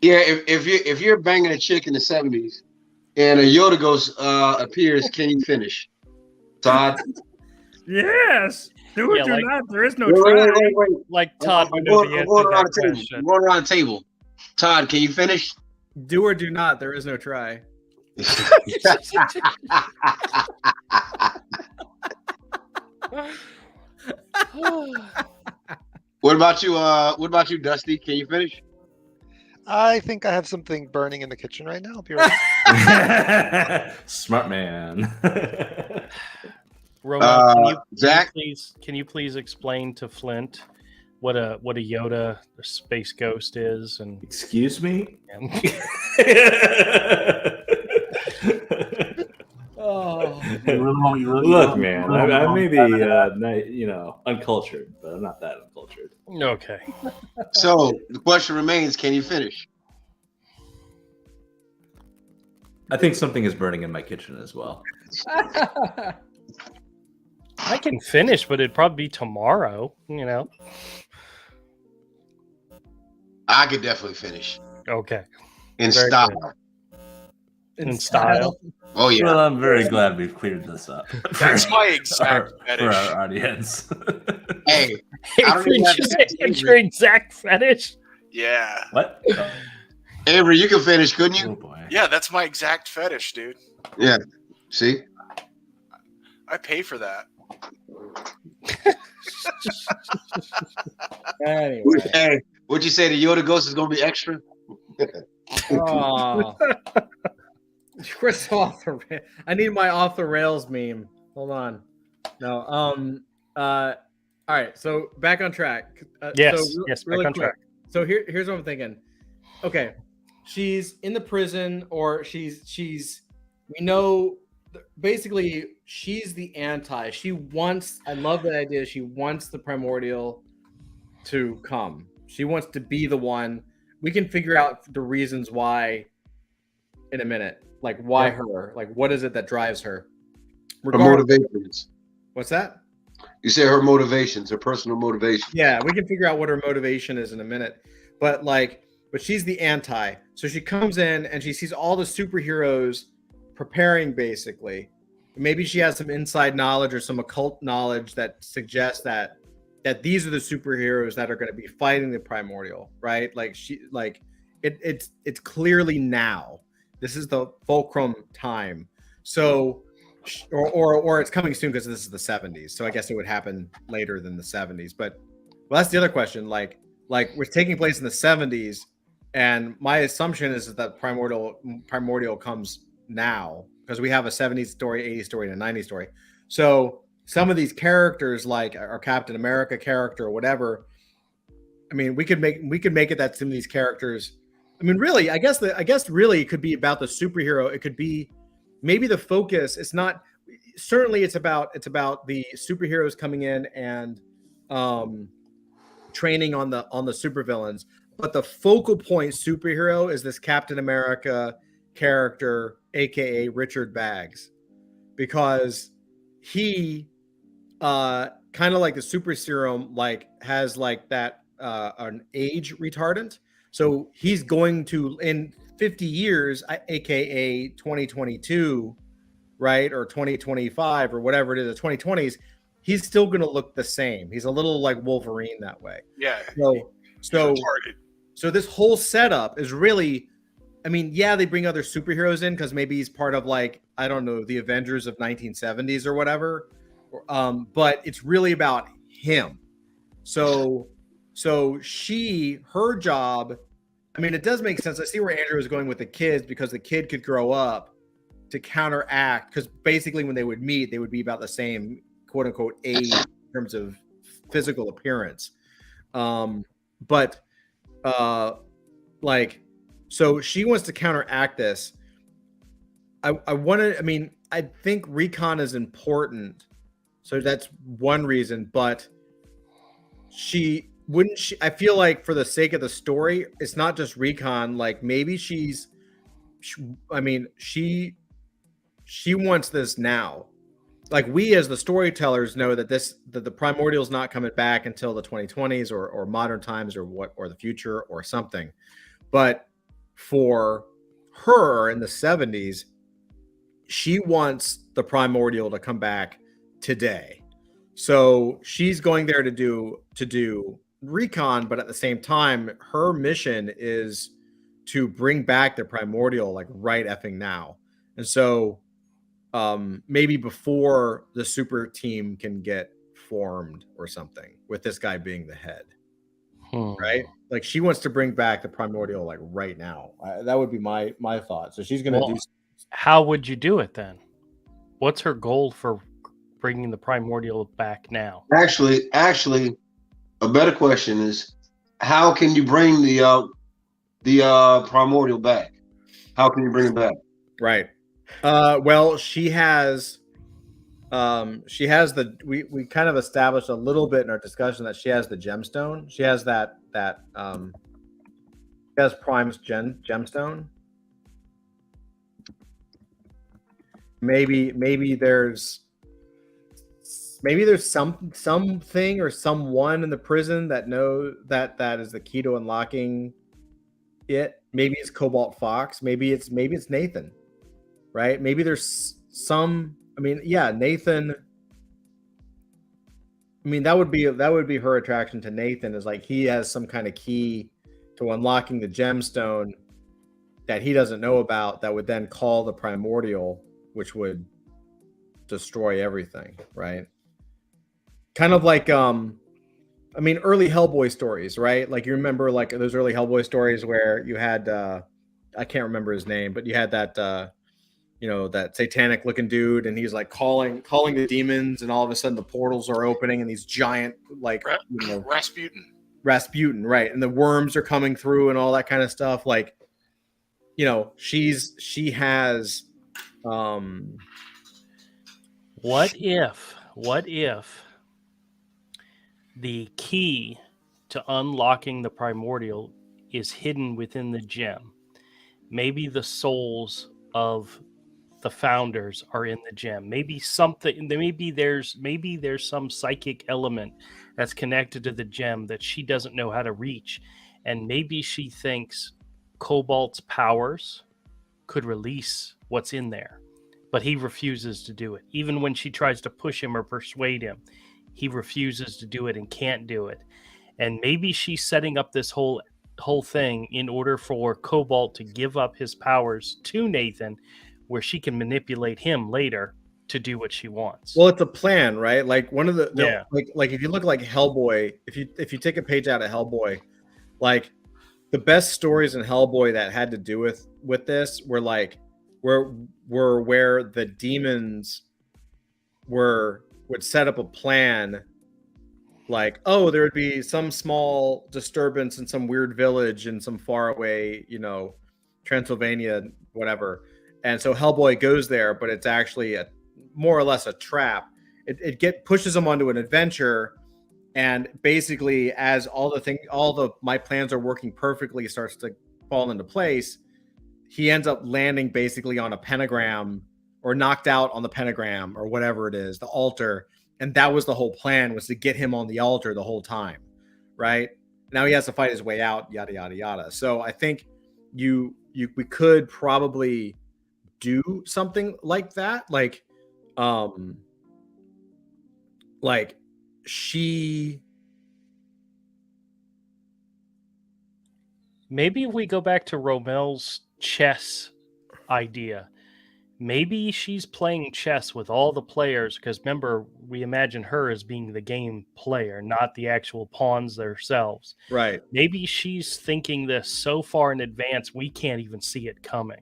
Yeah, if you're banging a chick in the 70s and a Yoda ghost appears, can you finish? Todd? Yes. Do it or not. There is no try. Wait. Like Todd would know the answer to that question. I'm going around the table. Todd, can you finish? Do or do not. There is no try. What about you? What about you, Dusty? Can you finish? I think I have something burning in the kitchen right now. I'll be right. Smart man. Roman, Zach, can you please explain to Flint what a Yoda or space ghost is? And excuse me. Look, man, I may be uncultured, but I'm not that uncultured. Okay. So the question remains: can you finish? I think something is burning in my kitchen as well. I can finish, but it'd probably be tomorrow. I could definitely finish. Okay. In Very style. Good. In style. Oh yeah. Well, I'm very glad we've cleared this up. That's my exact fetish. For our audience. Hey, your exact fetish. Yeah. What? Avery, you can finish, couldn't you? Oh boy. Yeah, that's my exact fetish, dude. Yeah. See? I pay for that. Anyway. Hey, what'd you say? The Yoda ghost is gonna be extra? Oh. Chris I need my off the rails meme. Hold on. No. All right. So back on track. Yes. Really back on quick. track. So here's what I'm thinking. Okay, she's in the prison, or she's. We know. Basically, she's the anti. She wants. I love that idea. She wants the primordial to come. She wants to be the one. We can figure out the reasons why in a minute. Like why her? Like what is it that drives her? Her motivations. What's that? You say her motivations, her personal motivation. Yeah, we can figure out what her motivation is in a minute. But she's the anti. So she comes in and she sees all the superheroes preparing basically. Maybe she has some inside knowledge or some occult knowledge that suggests that these are the superheroes that are going to be fighting the primordial, right? It's clearly now. This is the fulcrum time. So, or it's coming soon because this is the 70s. So I guess it would happen later than the 70s. But that's the other question. Like we're taking place in the 70s, and my assumption is that primordial comes now because we have a 70s story, 80s story, and a 90s story. So some of these characters, like our Captain America character or whatever, I mean, we could make it that some of these characters. I mean, really, I guess really it could be about the superhero. It could be maybe the focus. It's not. Certainly, it's about the superheroes coming in and training on the supervillains. But the focal point superhero is this Captain America character, aka Richard Baggs, because he kind of like the super serum, like has like that an age retardant. So he's going to, in 50 years, aka 2022, right, or 2025 or whatever it is, the 2020s, he's still going to look the same. He's a little like Wolverine that way. Yeah. So this whole setup is really, I mean, yeah, they bring other superheroes in because maybe he's part of, like, I don't know, the Avengers of 1970s or whatever. But it's really about him. So her job, I mean, it does make sense. I see where Andrew is going with the kids, because the kid could grow up to counteract, because basically when they would meet, they would be about the same quote unquote age in terms of physical appearance. So she wants to counteract this. I think recon is important. So that's one reason, but I feel like for the sake of the story, it's not just recon. Like maybe she wants this now. Like we as the storytellers know that the primordial is not coming back until the 2020s or modern times or the future or something. But for her in the 70s, she wants the primordial to come back today. So she's going there to do recon, but at the same time, her mission is to bring back the primordial like right effing now. And so maybe before the super team can get formed or something, with this guy being the head. Right? Like she wants to bring back the primordial like right now. That would be my thought. So she's going to do. How would you do it then? What's her goal for bringing the primordial back now? Actually, a better question is, how can you bring the primordial back? How can you bring it back? Right. Well, she has we kind of established a little bit in our discussion that she has the gemstone. She has that she has Prime's gemstone. Maybe there's something or someone in the prison that know that is the key to unlocking it. Maybe it's Cobalt Fox. Maybe it's Nathan. Right? Maybe there's some. I mean, yeah, Nathan. I mean, that would be her attraction to Nathan, is like he has some kind of key to unlocking the gemstone that he doesn't know about, that would then call the primordial, which would destroy everything, right? Kind of like early Hellboy stories, right? Like you remember like those early Hellboy stories where you had I can't remember his name, but you had that that satanic looking dude, and he's like calling the demons, and all of a sudden the portals are opening and these giant like Rasputin, right? And the worms are coming through and all that kind of stuff. Like, she has what if the key to unlocking the primordial is hidden within the gem? Maybe the souls of the founders are in the gem. Maybe there's some psychic element that's connected to the gem that she doesn't know how to reach. And maybe she thinks Cobalt's powers could release what's in there, but he refuses to do it. Even when she tries to push him or persuade him, he refuses to do it and can't do it. And maybe she's setting up this whole thing in order for Cobalt to give up his powers to Nathan, where she can manipulate him later to do what she wants. Well, it's a plan, right? Like one of like if you look like Hellboy, if you take a page out of Hellboy, like the best stories in Hellboy that had to do with this were like where the demons would set up a plan like, oh, there would be some small disturbance in some weird village in some faraway, Transylvania, whatever. And so Hellboy goes there, but it's actually more or less a trap. It pushes him onto an adventure, and basically, as all the my plans are working perfectly starts to fall into place, he ends up landing basically on a pentagram, or knocked out on the pentagram, or whatever it is, the altar. And that was the whole plan, was to get him on the altar the whole time, right? Now he has to fight his way out, yada yada yada. So I think we could probably do something like that, like she. Maybe if we go back to Romel's chess idea, maybe she's playing chess with all the players, because remember, we imagine her as being the game player, not the actual pawns themselves. Right. Maybe she's thinking this so far in advance we can't even see it coming.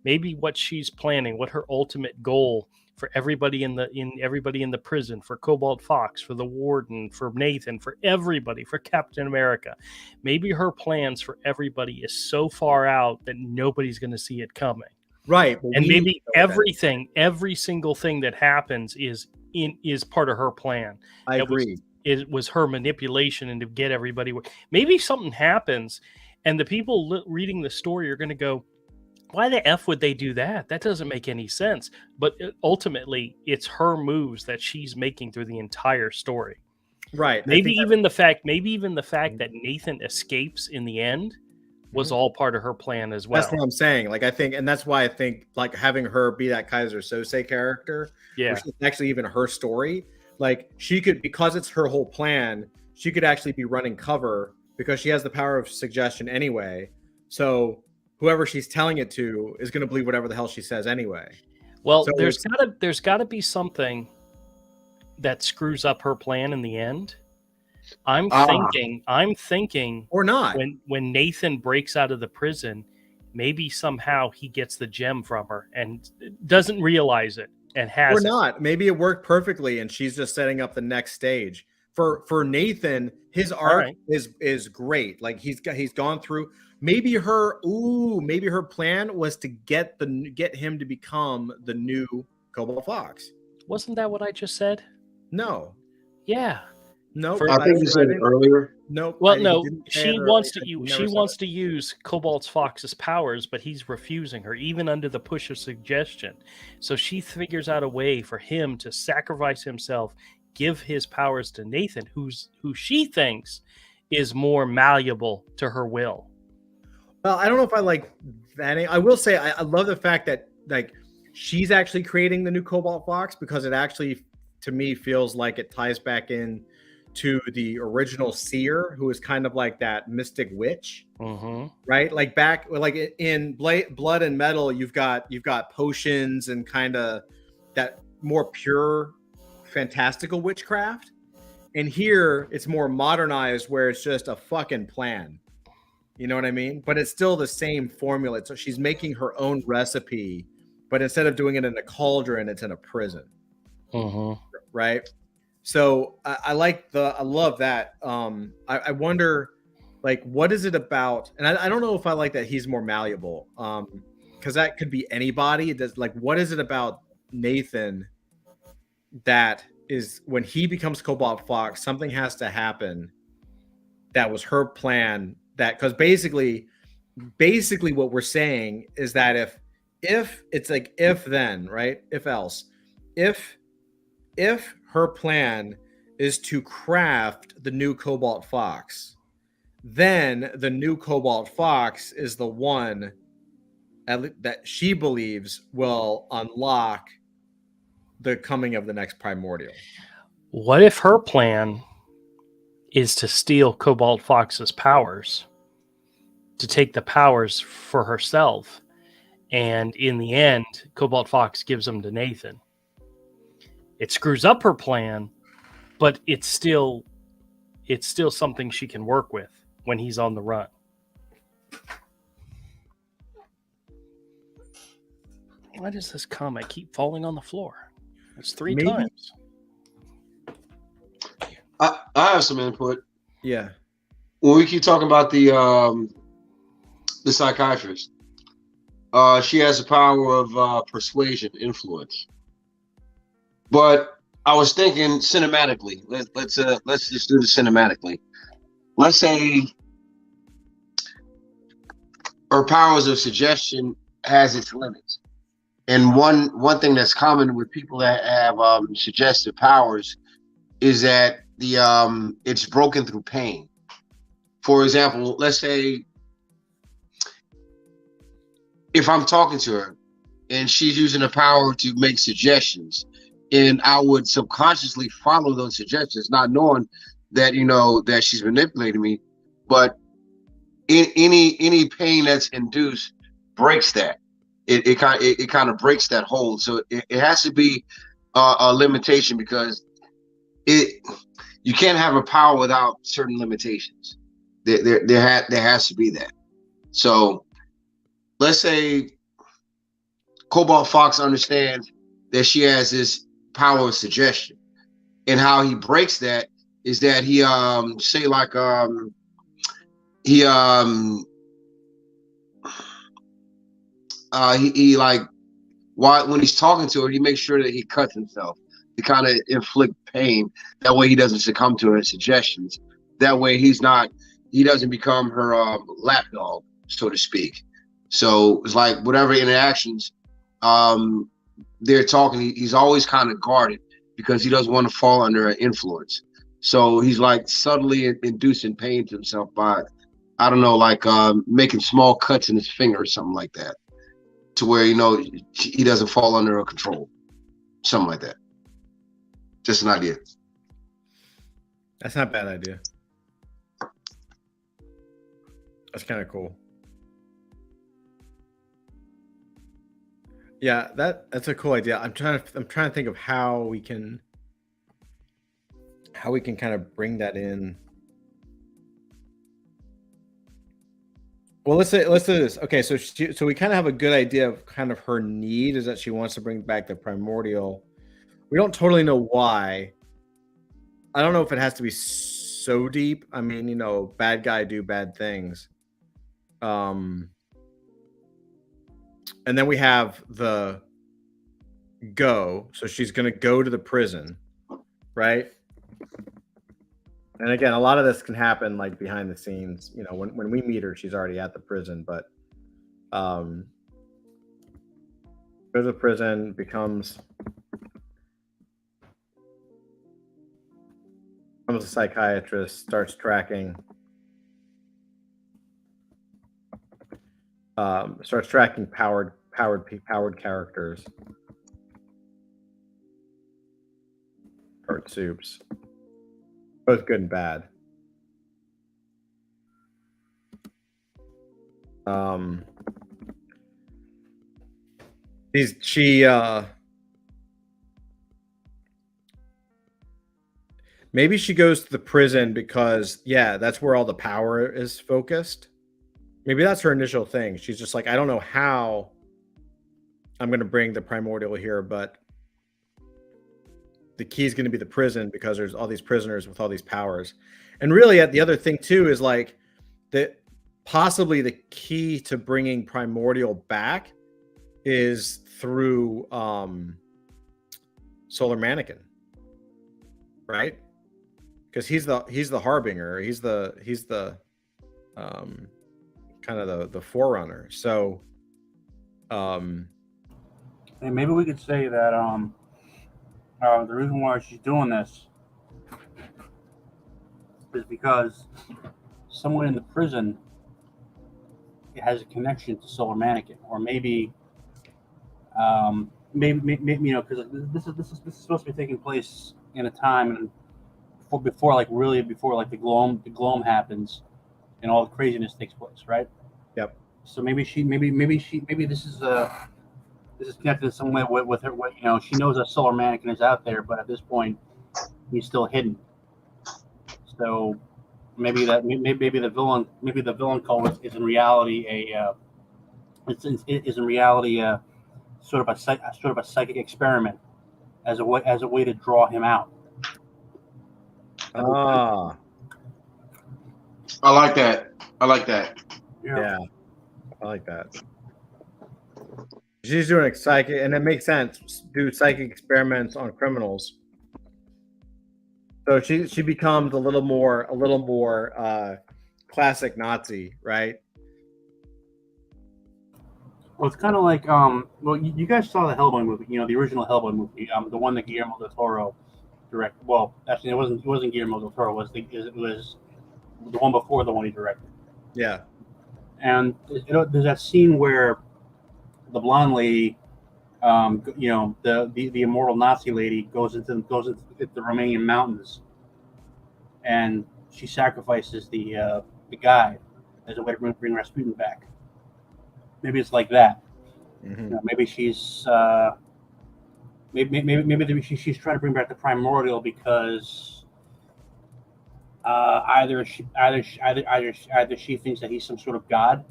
Maybe what she's planning, what her ultimate goal for everybody in the prison, for Cobalt Fox, for the warden, for Nathan, for everybody, for Captain America. Maybe her plans for everybody is so far out that nobody's going to see it coming. Right. And maybe every single thing that happens is part of her plan. I agree. It was her manipulation and to get everybody. Maybe something happens and the people reading the story are going to go, why the F would they do that? That doesn't make any sense. But ultimately, it's her moves that she's making through the entire story. Right. Maybe even the fact that Nathan escapes in the end was all part of her plan as well. That's what I'm saying. Like, I think, and that's why I think, like, having her be that Kaiser Sose character, which is actually even her story, like, she could, because it's her whole plan, she could actually be running cover because she has the power of suggestion anyway. So whoever she's telling it to is going to believe whatever the hell she says anyway. Well, so there's got to be something that screws up her plan in the end. I'm thinking, or not. When Nathan breaks out of the prison, maybe somehow he gets the gem from her and doesn't realize it and has. Or not. Maybe it worked perfectly, and she's just setting up the next stage for Nathan. His arc is great. Like he's gone through. Maybe her plan was to get him to become the new Cobalt Fox. Wasn't that what I just said? No. Yeah. No. I think you said it earlier. No. Well, no. She wants to use Cobalt Fox's powers, but he's refusing her, even under the push of suggestion. So she figures out a way for him to sacrifice himself, give his powers to Nathan, who she thinks is more malleable to her will. Well, I don't know if I like that. I will say I love the fact that, like, she's actually creating the new Cobalt Fox, because it actually, to me, feels like it ties back in to the original Seer, who is kind of like that mystic witch, right? Like back, like in Blood and Metal, you've got potions and kind of that more pure, fantastical witchcraft, and here it's more modernized, where it's just a fucking plan. You know what I mean? But it's still the same formula. So she's making her own recipe, but instead of doing it in a cauldron, it's in a prison. Right? So I love that. I wonder, like, what is it about? And I don't know if I like that he's more malleable, because that could be anybody. It does, like, what is it about Nathan that is, when he becomes Cobalt Fox, something has to happen that was her plan? That, because basically what we're saying is that if it's like, if then, right? If else, if her plan is to craft the new Cobalt Fox, then the new Cobalt Fox is the one that she believes will unlock the coming of the next primordial. What if her plan is to steal Cobalt Fox's powers, to take the powers for herself, and in the end, Cobalt Fox gives them to Nathan? It screws up her plan, but it's still something she can work with when he's on the run. Why does this comic keep falling on the floor? It's three times. I have some input. Yeah. When we keep talking about the psychiatrist, she has the power of persuasion, influence. But I was thinking cinematically. Let's just do this cinematically. Let's say her powers of suggestion has its limits. And one thing that's common with people that have suggestive powers is that it's broken through pain. For example, let's say if I'm talking to her and she's using the power to make suggestions, and I would subconsciously follow those suggestions, not knowing that that she's manipulating me, but any pain that's induced breaks that. It kind of breaks that hold. So it has to be a limitation, because you can't have a power without certain limitations. There has to be that. So let's say Cobalt Fox understands that she has this power of suggestion, and how he breaks that is that he say like he like, when he's talking to her, he makes sure that he cuts himself to kind of inflict pain. That way he doesn't succumb to her suggestions. That way he doesn't become her lapdog, so to speak. So it's like whatever interactions they're talking, he's always kind of guarded, because he doesn't want to fall under an influence. So he's like subtly inducing pain to himself by, I don't know, like making small cuts in his finger or something like that, to where he doesn't fall under her control, something like that. Just an idea. That's not a bad idea. That's kind of cool. Yeah, that's a cool idea. I'm trying to think of how we can kind of bring that in. Well, let's do this. Okay, so we kind of have a good idea of kind of her need is that she wants to bring back the primordial. We don't totally know why. I don't know if it has to be so deep. I mean, bad guy do bad things. And then we have the go. So she's going to go to the prison, right? And again, a lot of this can happen like behind the scenes. When we meet her, she's already at the prison, but goes to the prison, becomes a psychiatrist, starts tracking powered characters, powered soups, both good and bad. Maybe she goes to the prison because that's where all the power is focused. Maybe that's her initial thing. She's just like, I don't know how I'm going to bring the primordial here, but the key is going to be the prison, because there's all these prisoners with all these powers. And really, the other thing too is like that possibly the key to bringing primordial back is through Solar Mannequin, right? Because he's the harbinger. He's the kind of the forerunner. So and maybe we could say that the reason why she's doing this is because someone in the prison has a connection to Solar Mannequin, or maybe because this is supposed to be taking place in a time and before the gloam happens and all the craziness takes place, right? Yep. So maybe this is connected in some way with her. She knows that Solar Mannequin is out there, but at this point, he's still hidden. So maybe the villain cult is in reality sort of a psychic experiment as a way to draw him out. Ah, I like that. I like that. yeah, I like that. She's doing psychic, and it makes sense. Do psychic experiments on criminals. So she becomes a little more classic Nazi, right? Well, it's kind of like well, you guys saw the Hellboy movie, the original Hellboy movie, the one that Guillermo del Toro directed. Well, actually, it wasn't Guillermo del Toro. It was the one before the one he directed. Yeah. And there's that scene where the blonde lady, the immortal Nazi lady goes into the Romanian mountains, and she sacrifices the guy as a way to bring Rasputin back. Maybe it's like that. Mm-hmm. Maybe she's maybe she's trying to bring back the primordial because either she thinks that he's some sort of god,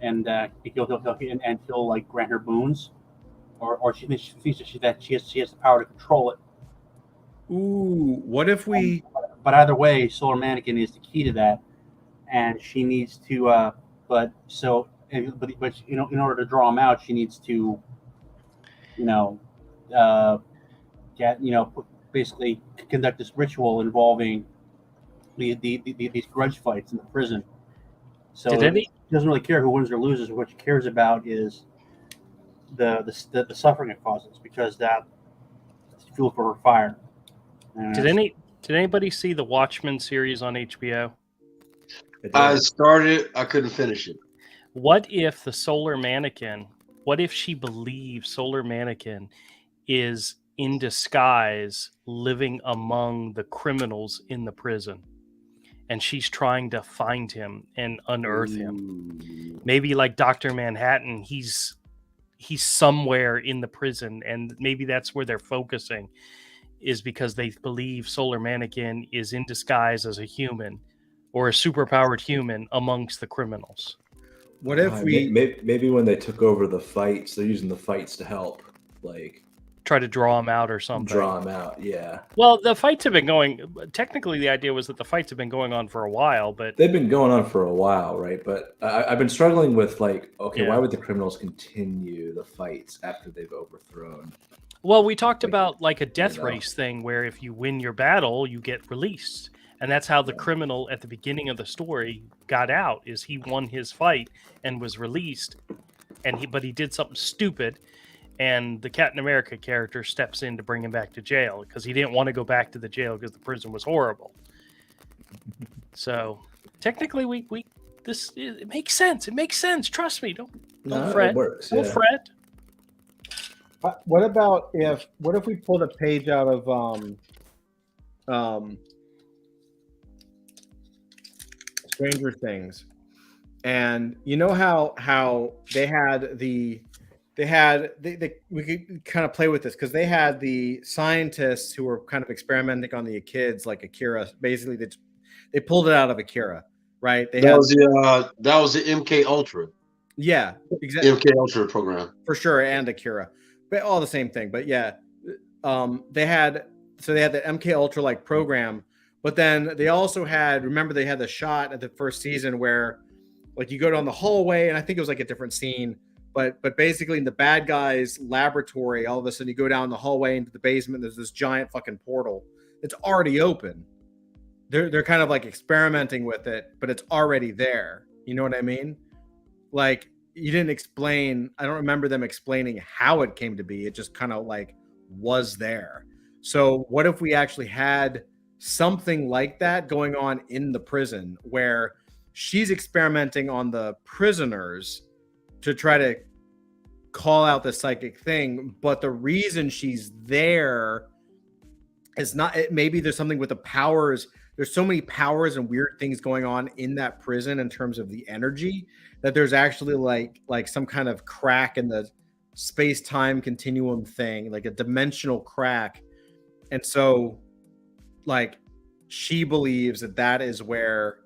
and he'll like grant her boons, or she thinks that she has the power to control it. Ooh, what if we? But either way, Solar Mannequin is the key to that, and she needs to. But in order to draw him out, she needs to, basically conduct this ritual involving these grudge fights in the prison. So she doesn't really care who wins or loses. What she cares about is the suffering it causes, because that's fuel for her fire. Did anybody see the Watchmen series on HBO? I started. I couldn't finish it. What if the Solar Mannequin? What if she believes Solar Mannequin is in disguise, living among the criminals in the prison, and she's trying to find him and unearth him? Maybe like Dr. Manhattan, he's somewhere in the prison, and maybe that's where they're focusing, is because they believe Solar Mannequin is in disguise as a human or a superpowered human amongst the criminals. What if we maybe when they took over the fights, they're using the fights to help, like try to draw them out or something. Draw them out, yeah. Well, the fights have been going. Technically, the idea was that the fights have been going on for a while, but they've been going on for a while, right? But I've been struggling with why would the criminals continue the fights after they've overthrown? Well, we talked about like a death race thing where if you win your battle, you get released. And that's how the criminal at the beginning of the story got out, is he won his fight and was released. But he did something stupid. And the Captain America character steps in to bring him back to jail because he didn't want to go back to the jail because the prison was horrible. So technically it makes sense. It makes sense. Trust me. Don't fret. It works, Don't fret. What if we pulled a page out of Stranger Things, and you know how they we could kind of play with this because they had the scientists who were kind of experimenting on the kids, like Akira. Basically, they pulled it out of Akira, right? That was the MK Ultra. Yeah, exactly. MK Ultra program for sure, and Akira, but all the same thing. But yeah, they had the MK Ultra like program, but then they also had, remember they had the shot at the first season where like you go down the hallway, and I think it was like a different scene, but basically in the bad guy's laboratory, all of a sudden you go down the hallway into the basement, there's this giant fucking portal. It's already open. They're kind of like experimenting with it, but it's already there. You know what I mean? Like, you didn't explain, I don't remember them explaining how it came to be. It just kind of like was there. So what if we actually had something like that going on in the prison where she's experimenting on the prisoners to try to call out the psychic thing, but the reason she's there is not, maybe there's something with the powers. There's so many powers and weird things going on in that prison in terms of the energy that there's actually like some kind of crack in the space-time continuum thing, like a dimensional crack. And so like she believes that is where,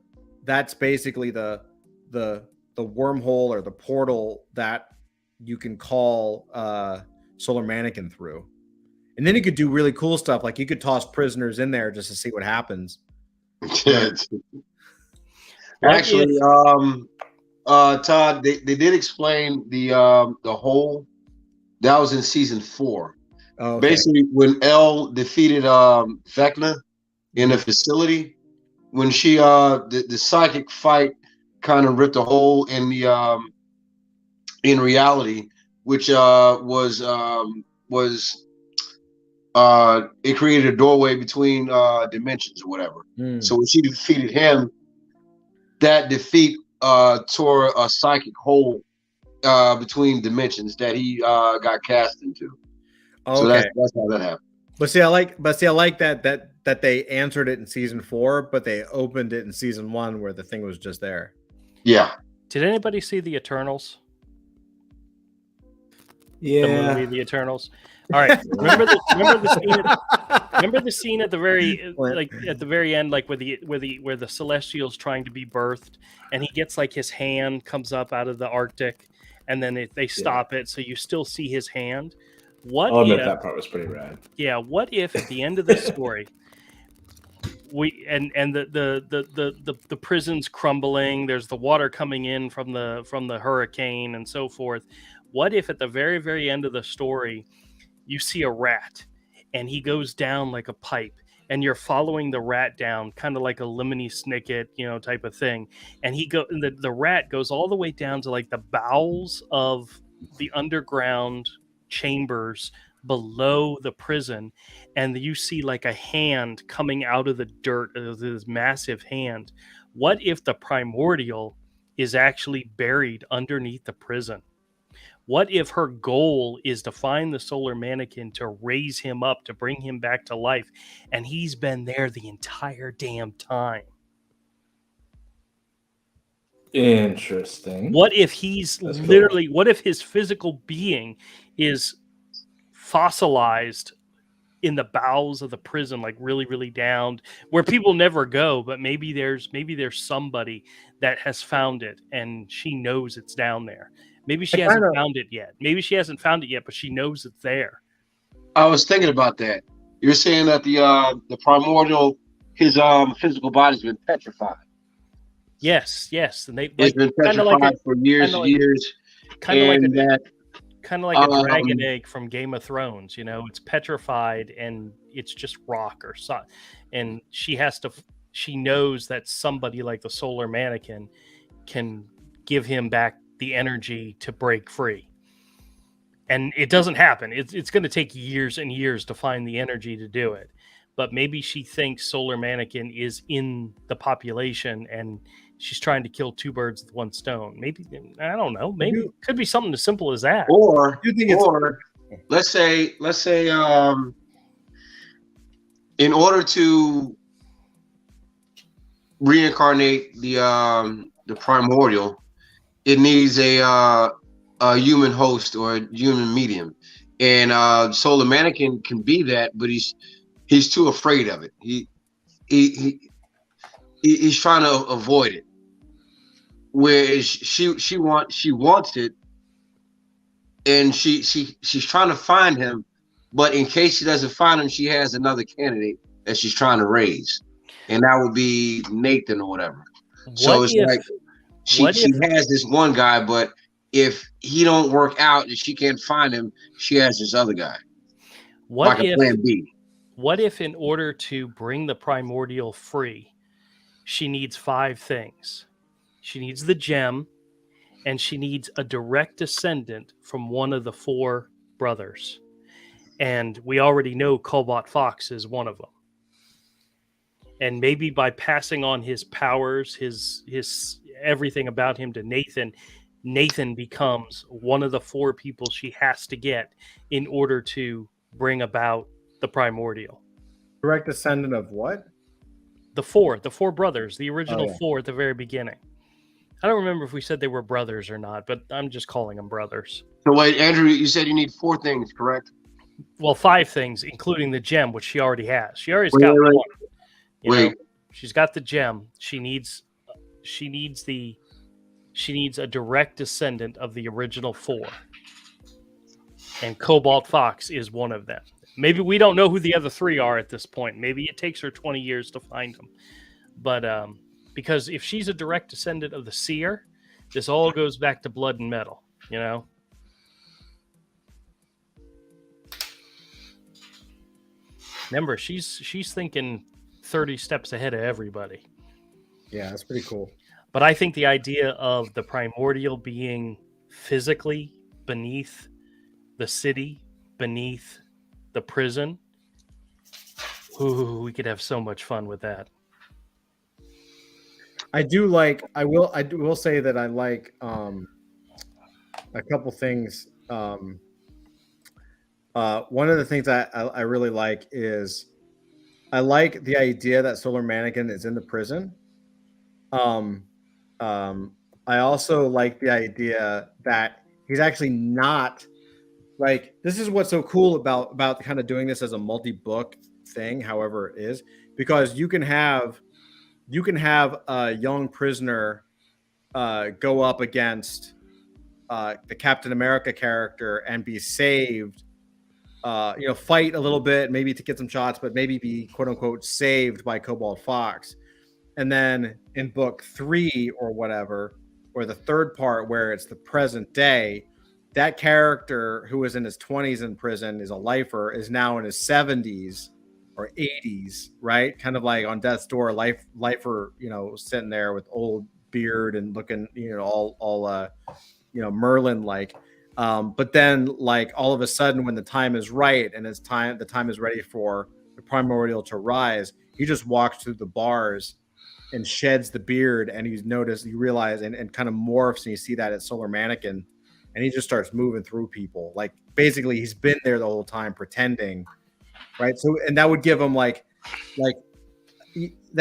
that's basically the wormhole or the portal that you can call Solar Mannequin through. And then you could do really cool stuff, like you could toss prisoners in there just to see what happens. Actually, Todd, they did explain the hole that was in season 4. Oh, okay. Basically, when Elle defeated Vecna in a facility, when she the psychic fight kind of ripped a hole in the in reality, which was it created a doorway between dimensions or whatever. So when she defeated him, that defeat tore a psychic hole between dimensions that he got cast into. Okay. So that's how that happened. But see, I like that they answered it in season 4, but they opened it in season 1 where the thing was just there. Yeah. Did anybody see the Eternals? Yeah. The movie The Eternals. All right. Remember the scene at the very end, like where the Celestial's trying to be birthed, and he gets like his hand comes up out of the Arctic, and then they stop it, so you still see his hand. I'll admit that part was pretty rad. Yeah. What if at the end of the story, the prison's crumbling, there's the water coming in from the hurricane and so forth. What if at the very, very end of the story, you see a rat and he goes down like a pipe, and you're following the rat down, kind of like a Lemony Snicket, type of thing. And the rat goes all the way down to like the bowels of the underground chambers below the prison, and you see like a hand coming out of the dirt, this massive hand. What if the primordial is actually buried underneath the prison? What if her goal is to find the solar mannequin, to raise him up, to bring him back to life, and he's been there the entire damn time? Interesting. What if he's That's literally, what if his physical being is fossilized in the bowels of the prison, like really, really down, where people never go, but maybe there's somebody that has found it and she knows it's down there. Maybe she hasn't found it yet. Maybe she hasn't found it yet, but she knows it's there. I was thinking about that. You're saying that the primordial, his physical body's been petrified. Yes, and it's been petrified for years and years. Kind of like a dragon egg from Game of Thrones. It's petrified and it's just rock or something. And she knows that somebody like the solar mannequin can give him back the energy to break free. And it doesn't happen. It's going to take years and years to find the energy to do it. But maybe she thinks solar mannequin is in the population and she's trying to kill two birds with one stone. Maybe, I don't know. Maybe it could be something as simple as that. Or let's say, in order to reincarnate the primordial, it needs a human host or a human medium, and Solar Mannequin can be that, but he's too afraid of it. He's trying to avoid it. Whereas she wants it, and she's trying to find him, but in case she doesn't find him, she has another candidate that she's trying to raise, and that would be Nathan or whatever. She has this one guy, but if he don't work out and she can't find him, she has this other guy. Like a plan B. What if in order to bring the primordial free, she needs 5 things? She needs the gem, and she needs a direct descendant from one of the 4 brothers. And we already know Cobalt Fox is one of them. And maybe by passing on his powers, his everything about him to Nathan becomes one of the 4 people she has to get in order to bring about the primordial. Direct descendant of what? The 4 brothers, the original 4 at the very beginning. I don't remember if we said they were brothers or not, but I'm just calling them brothers. So wait, Andrew, you said you need 4 things, correct? Well, 5 things, including the gem, which she already has. She already got one. She's got the gem. She needs a direct descendant of the original 4. And Cobalt Fox is one of them. Maybe we don't know who the other 3 are at this point. Maybe it takes her 20 years to find them. But because if she's a direct descendant of the seer, this all goes back to blood and metal, you know? Remember, she's thinking 30 steps ahead of everybody. Yeah, that's pretty cool. But I think the idea of the primordial being physically beneath the city, beneath the prison, ooh, we could have so much fun with that. I will say that I like a couple things. One of the things I really like is I like the idea that Solar Mannequin is in the prison. I also like the idea that he's actually not like, this is what's so cool about kind of doing this as a multi-book thing, however it is, because you can have a young prisoner go up against the Captain America character and be saved, fight a little bit, maybe to get some shots, but maybe be quote unquote saved by Cobalt Fox. And then in book 3 or whatever, or the third part where it's the present day, that character who was in his 20s in prison is a lifer, is now in his 70s or 80s, right? Kind of like on death's door, lifer, sitting there with old beard and looking, all Merlin like. But then, like, all of a sudden, when the time is right and the time is ready for the primordial to rise, he just walks through the bars and sheds the beard, and you realize and kind of morphs, and you see that at Solar Mannequin, and he just starts moving through people. Like, basically, he's been there the whole time pretending, right? So, and that would give him that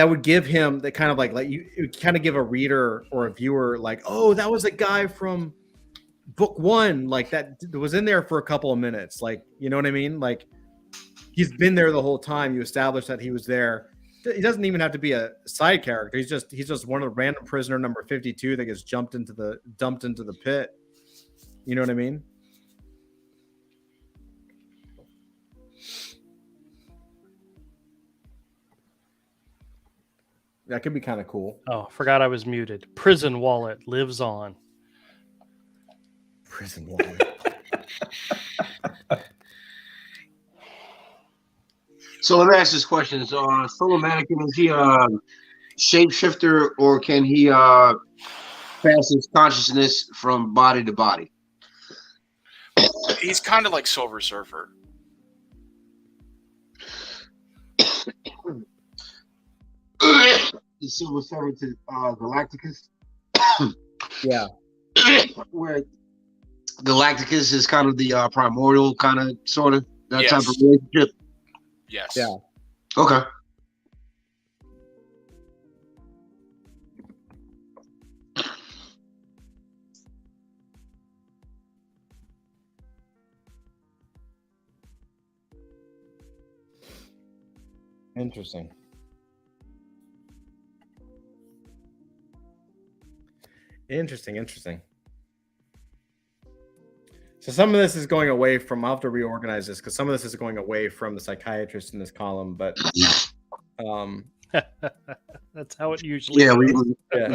would give him the kind of like you, it would kind of give a reader or a viewer like, oh, that was a guy from book 1, like that was in there for a couple of minutes, like, you know what I mean? Like, he's been there the whole time. You establish that he was there. He doesn't even have to be a side character. He's just one of the random prisoner number 52 that gets dumped into the pit. You know what I mean? That could be kind of cool. Oh, forgot I was muted. Prison Wallet lives on. Prison Wallet. So let me ask this question: so, Solar Mannequin, is he a shapeshifter, or can he pass his consciousness from body to body? He's kind of like Silver Surfer. The Silver Surfer to Galacticus. Yeah. Where Galacticus is kind of the primordial, kind of, sort of, that type of relationship. Yes. Yeah. Okay. Interesting. So some of this is going away from, I'll have to reorganize this because some of this is going away from the psychiatrist in this column, but that's how it usually we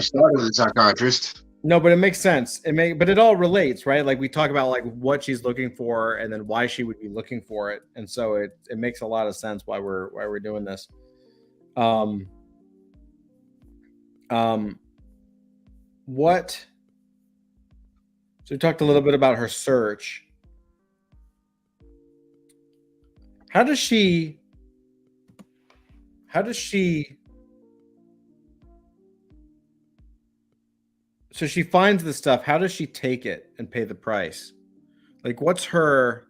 started with a psychiatrist. No, but it makes sense. But it all relates, right? Like, we talk about like what she's looking for and then why she would be looking for it. And so it makes a lot of sense why we're doing this. So we talked a little bit about her search. How does she so she finds the stuff. How does she take it and pay the price? Like, what's her,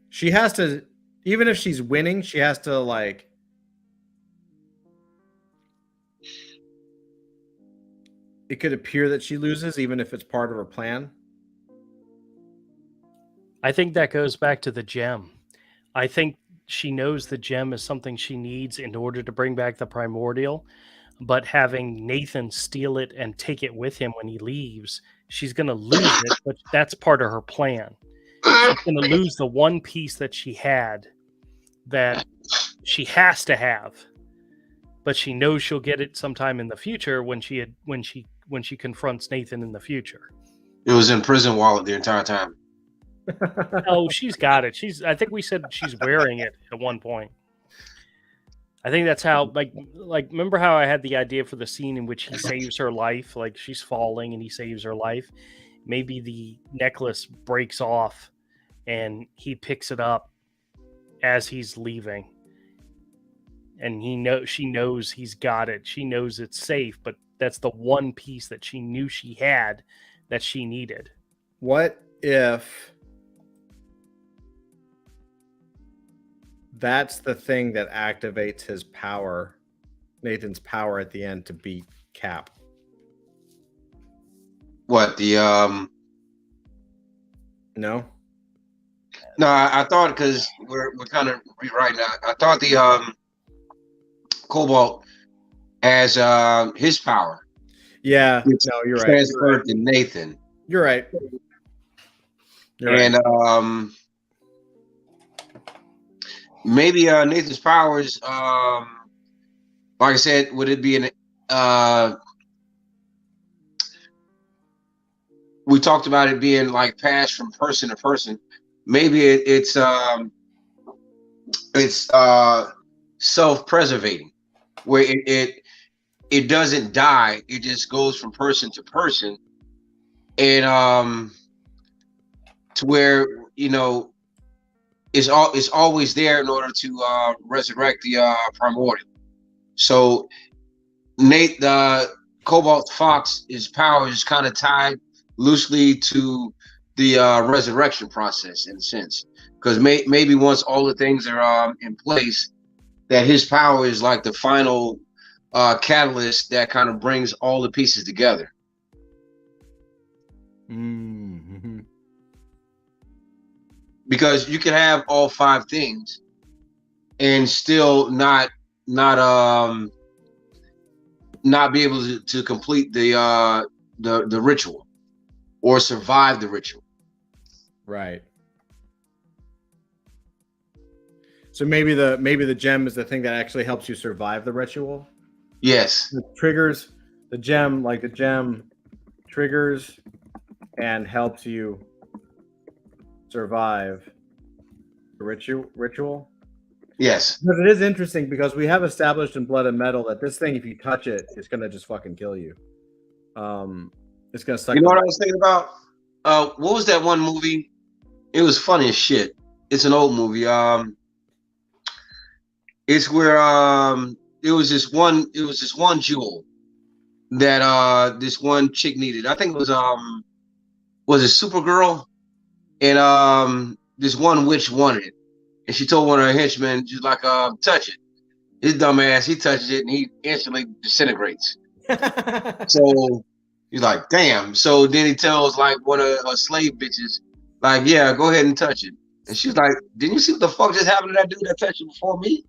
she has to, even if she's winning, she has to like, it could appear that she loses even if it's part of her plan. I think that goes back to the gem. I think she knows the gem is something she needs in order to bring back the primordial, but having Nathan steal it and take it with him when he leaves, she's going to lose it, but that's part of her plan. She's going to lose the one piece that she had that she has to have, but she knows she'll get it sometime in the future when she confronts Nathan in the future. It was in prison wallet the entire time. Oh, she's got it. I think we said she's wearing it at one point. I think that's how, like, remember how I had the idea for the scene in which he saves her life? Like, she's falling and he saves her life. Maybe the necklace breaks off and he picks it up as he's leaving. And she knows he's got it. She knows it's safe, but that's the one piece that she knew she had that she needed. What if that's the thing that activates his power, Nathan's power at the end to beat Cap? What the No. No, I thought, because we're kind of rewriting that. I thought the Cobalt as his power. Yeah. No, you're right. Transferred to Nathan. You're right. And maybe Nathan's powers, like I said, would it be an we talked about it being like passed from person to person. Maybe it's self-preservating, where it doesn't die. It just goes from person to person, and to where, you know, it's always there in order to resurrect the primordial. So Nate, the Cobalt Fox, his power is kind of tied loosely to the resurrection process, in a sense, because maybe once all the things are in place, that his power is like the final catalyst that kind of brings all the pieces together. Mm-hmm. Because you can have all 5 things and still not be able to complete the ritual or survive the ritual. Right. So maybe the gem is the thing that actually helps you survive the ritual. Yes. The triggers the gem, like the gem triggers and helps you survive the ritual. Yes. Because it is interesting, because we have established in Blood and Metal that this thing, if you touch it, it's gonna just fucking kill you. It's gonna suck. You know what I was thinking about? What was that one movie? It was funny as shit. It's an old movie. It's where it was this one jewel that this one chick needed. I think it was it Supergirl? And this one witch wanted it. And she told one of her henchmen, she's like, touch it. His dumb ass, he touches it and he instantly disintegrates. So he's like, damn. So then he tells like one of her slave bitches, like, yeah, go ahead and touch it. And she's like, didn't you see what the fuck just happened to that dude that touched it before me?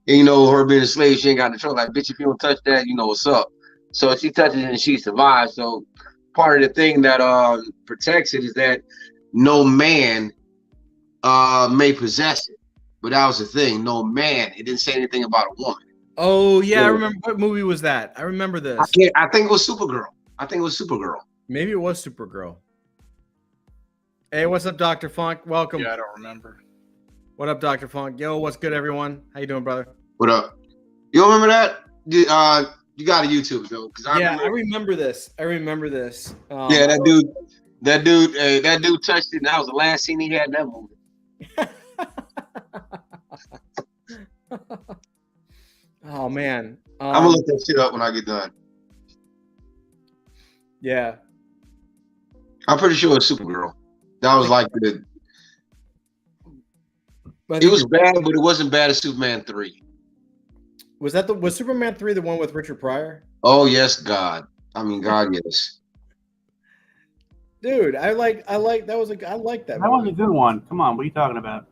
And you know, her being a slave, she ain't got the trouble. Like, bitch, if you don't touch that, you know what's up. So she touches it and she survives. So part of the thing that protects it is that no man may possess it. But that was the thing. No man. It didn't say anything about a woman. Oh yeah, I remember. What movie was that? I remember this. I think it was Supergirl. Maybe it was Supergirl. Hey, what's up, Dr. Funk? Welcome. Yeah, I don't remember. What up, Dr. Funk? Yo, what's good, everyone? How you doing, brother? What up? You remember that? You got to YouTube though, because I remember this. Yeah, that dude touched it, and that was the last scene he had in that movie. Oh man, I'm gonna look that shit up when I get done. Yeah, I'm pretty sure it's Supergirl. That was like the. It was bad, but it wasn't bad as Superman 3. Was Superman 3 the one with Richard Pryor? Oh yes, God. I mean, God, yes. Dude, I like that. I like that. That was a good one. Come on, what are you talking about?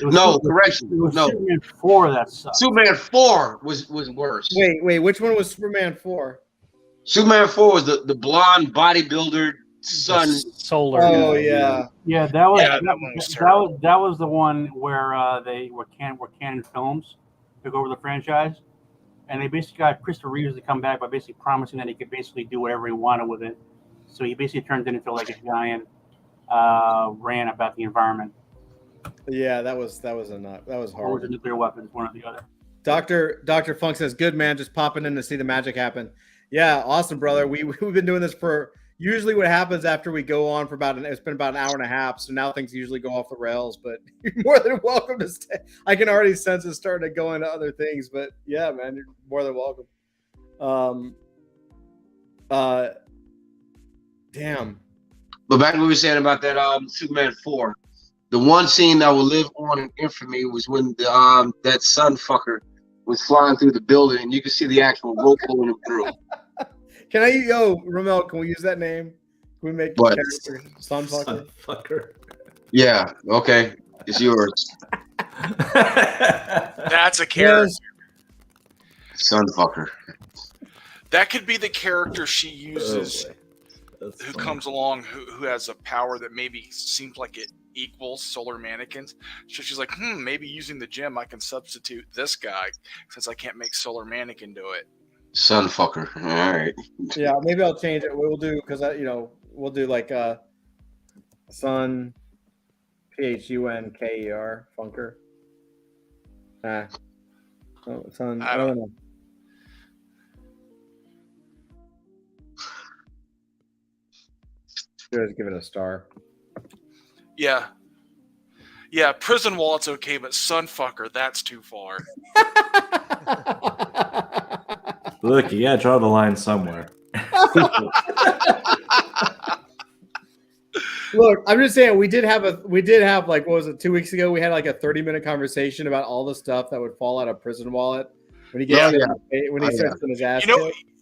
No, correction. It was no. Superman 4 that sucked. Superman 4 was worse. Wait, which one was Superman 4? Superman 4 was the blonde bodybuilder son. Solar. Oh yeah. Yeah, that was that was the one where Canon Films took over the franchise. and they basically got Christopher Reeves to come back by basically promising that he could basically do whatever he wanted with it. So he basically turned it into like a giant rant about the environment. Yeah, that was a nut. That was Or was horrible. it nuclear weapons, one or the other. Dr. Funk says, "Good man, just popping in to see the magic happen." Yeah, awesome, brother. We've been doing this for usually what happens after we go on for it's been about an hour and a half. So now things usually go off the rails, but you're more than welcome to stay. I can already sense it starting to go into other things, but yeah, man, you're more than welcome. Damn. But back to what we were saying about that Superman 4, the one scene that will live on in infamy was when the that sun fucker was flying through the building, and you could see the actual rope pulling him through. Ramel, can we use that name? Can we make the What? character Sunfucker? Fucker. Yeah, okay, it's yours. That's a character. Sun fucker. That could be the character she uses, That's who funny. comes along, who has a power that maybe seems like it equals solar mannequins. So she's like, maybe using the gem, I can substitute this guy since I can't make solar mannequin do it. Sun fucker. All right. Yeah, maybe I'll change it. We'll do because we'll do like Sun Phunker Funker. Sun. I don't know. Just give it a star. Yeah. Yeah, prison wallet's okay, but sunfucker, that's too far. Look, you gotta draw the line somewhere. Look, I'm just saying we did have like, what was it, 2 weeks ago? We had like a 30-minute conversation about all the stuff that would fall out of Prison Wallet when he gets when he starts in his ass.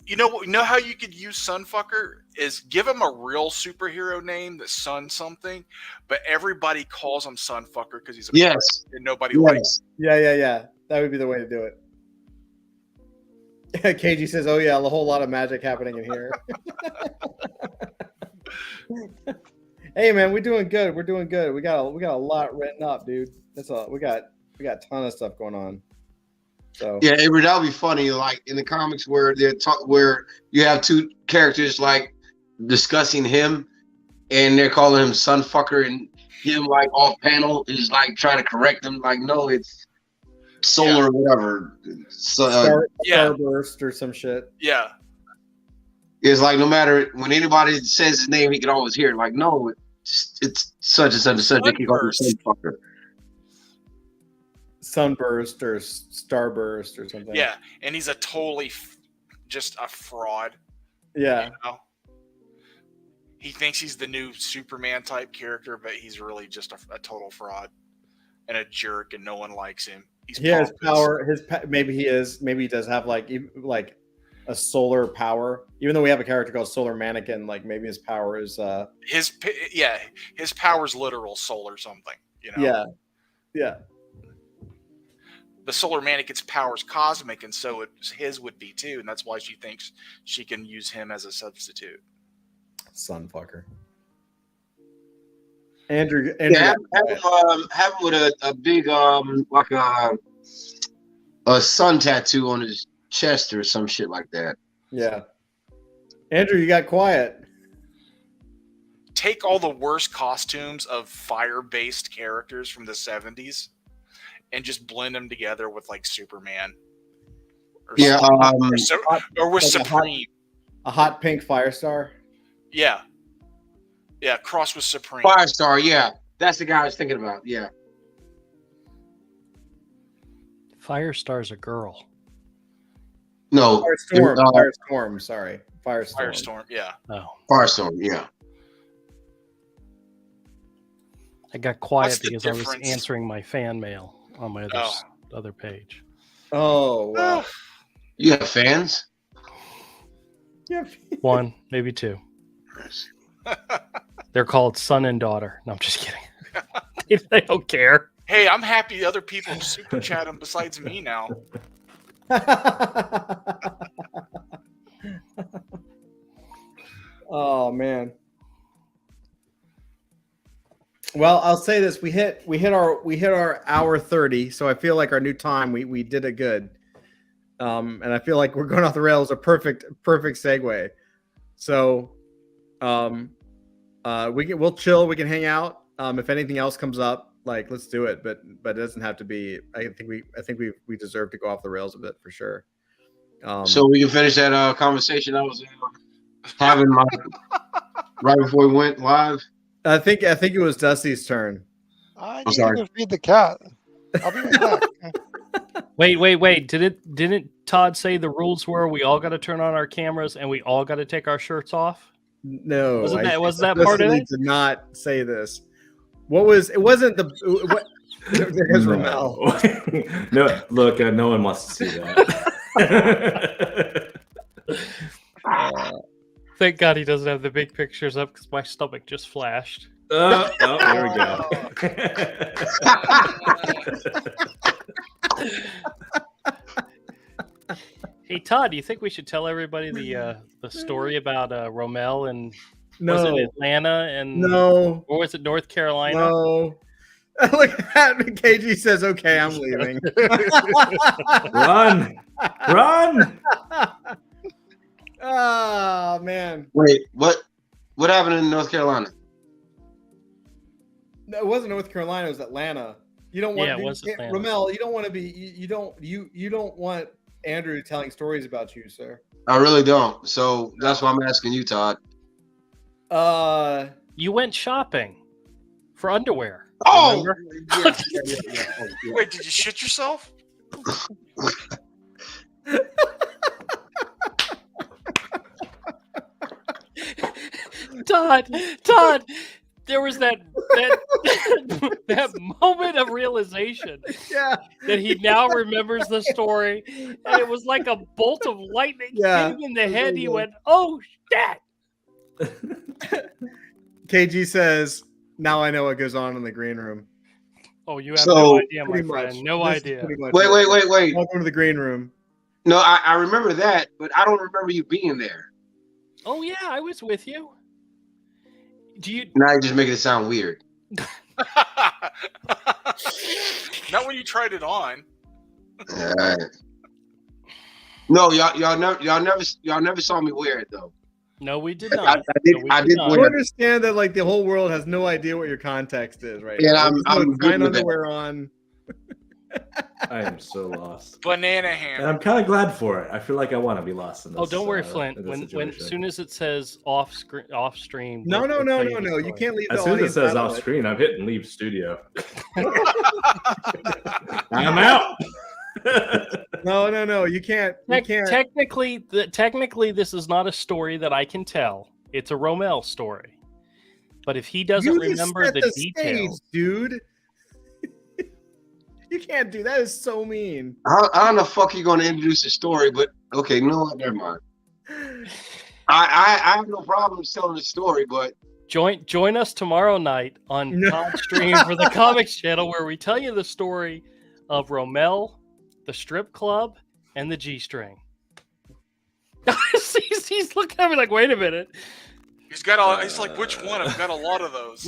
You know how you could use Sunfucker is give him a real superhero name that's Sun something, but everybody calls him Sunfucker because he's a pirate and nobody likes. Yeah. That would be the way to do it. KG says, "Oh yeah, a whole lot of magic happening in here." Hey man, we're doing good. We're doing good. We got a lot written up, dude. We got a ton of stuff going on. So yeah, Avery, that would be funny. Like in the comics where where you have two characters like discussing him, and they're calling him Sunfucker, and him like off panel is like trying to correct them. Like, no, it's solar or whatever. So Starburst or some shit. Yeah. It's like no matter when anybody says his name, he can always hear it. Like, no, it's such and such and such. They can call him Sunfucker. Sunburst or Starburst or something. Yeah, and he's a totally just a fraud. Yeah. You know? He thinks he's the new Superman type character, but he's really just a total fraud and a jerk, and no one likes him. He has power. Maybe he does have like a solar power. Even though we have a character called Solar Mannequin, like maybe his power is his power's literal solar something. You know. Yeah. The Solar Mannequin's power is cosmic, and so his would be too, and that's why she thinks she can use him as a substitute. Sunfucker. Andrew have him with a big like a sun tattoo on his chest or some shit like that. Yeah. Andrew, you got quiet. Take all the worst costumes of fire-based characters from the 70s and just blend them together with like Superman. Or or with Supreme. A hot pink Firestar. Yeah. Yeah, cross with Supreme. Firestar, yeah. That's the guy I was thinking about, yeah. Firestar's a girl. No. Firestorm, sorry. Firestorm, yeah. Oh. Firestorm, yeah. I got quiet because I was answering my fan mail on my other page. Oh, wow. You have fans? Yeah. One, maybe two. They're called son and daughter. No, I'm just kidding. They don't care. Hey, I'm happy other people super chat them besides me now. Oh man. Well, I'll say this: we hit our hour 30, so I feel like our new time we did it good. And I feel like we're going off the rails. A perfect segue. So, we'll chill. We can hang out. If anything else comes up, like let's do it. But it doesn't have to be. I think we deserve to go off the rails a bit for sure. So we can finish that conversation I was having right before we went live. I think it was Dusty's turn. I need to go feed the cat. I'll be right back. Wait. Didn't Todd say the rules were we all got to turn on our cameras and we all got to take our shirts off? No, wasn't that part of it? Did not say this. What was? It wasn't the. What? There's Ramel. No, look, no one wants to see that. Thank God he doesn't have the big pictures up because my stomach just flashed. Oh, there we go. Hey Todd, do you think we should tell everybody the story about Romel and No. was it Atlanta and No. or was it North Carolina? No. Look at that. KG says, "Okay, I'm leaving." Run! Oh man. Wait, what happened in North Carolina? No, it wasn't North Carolina. It was Atlanta. You don't want. Yeah, it was Atlanta. Ramel, you don't want to be. You don't want Andrew telling stories about you, sir. I really don't. So that's why I'm asking you, Todd. You went shopping for underwear. Oh, Yeah. Wait, did you shit yourself? Todd, there was that moment of realization Yeah. that he now remembers the story, and it was like a bolt of lightning hit him in the head. He went, "Oh shit!" KG says, "Now I know what goes on in the green room." Oh, you have So, no idea, my Pretty friend. much. No This is idea. pretty much wait. it. Welcome to the green room. No, I remember that, but I don't remember you being there. Oh yeah, I was with you. Do you? Now you're just making it sound weird. Not when you tried it on. All right. No, y'all never saw me wear it though. No, we did I not. did. No, we I did did not. You wear. understand that like the whole world has no idea what your context is, right? Yeah, now. I'm There's no good fine with that. underwear on. I am so lost. Banana And hammer. I'm kind of glad for it. I feel like I want to be lost in this. Oh, don't worry, in Flint. this When situation. soon as it says off stream. No. we'll tell you the You story. can't leave the As soon as it audience says out of off it. screen, I'm hitting leave studio. I'm out. No. You can't. You can't. Technically, this is not a story that I can tell. It's a Romel story. But if he doesn't You just remember set the stage, details, dude. You can't do that. Is so mean. I don't know the fuck you're gonna introduce a story, but okay, no, never mind. I have no problem telling the story, but join us tomorrow night on Todd's stream for the Comics Channel, where we tell you the story of Romel, the strip club, and the G-string. he's looking at me like, wait a minute. He's got all. He's like, which one? I've got a lot of those.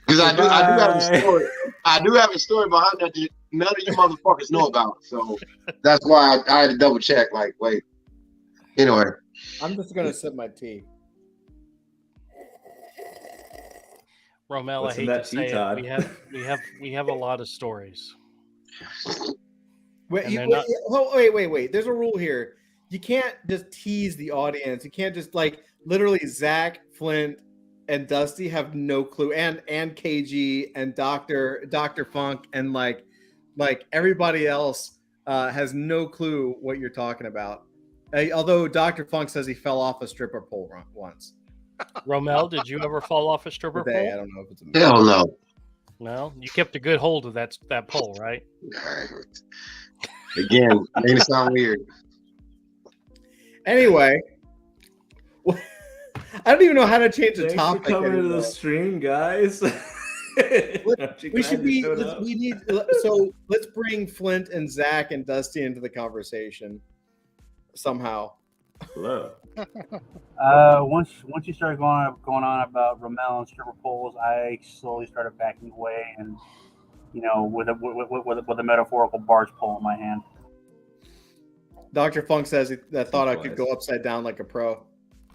because I do have a story. I do have a story behind that none of you motherfuckers know about. So that's why I had to double check. Like, wait. Anyway, I'm just gonna sip my tea. Romel, What's I in hate that to tea, say Todd? it, we have a lot of stories. Wait, And they're not- wait. There's a rule here. You can't just tease the audience. You can't just like literally Zach, Flint, and Dusty have no clue, and KG and Dr. Funk and like everybody else has no clue what you're talking about. Although Dr. Funk says he fell off a stripper pole once. Romel, did you ever fall off a stripper Today, I pole? don't know if it's a hell no. No, you kept a good hold of that pole, right? Again, made it sound weird. Anyway, I don't even know how to change the Thanks topic. for coming to anymore. the stream, guys. We should be. Let's bring Flint and Zach and Dusty into the conversation somehow. Hello. Once you started going on about Romel and stripper poles, I slowly started backing away, and with a metaphorical barge pole in my hand. Dr. Funk says that thought I could Likewise. go upside down like a pro.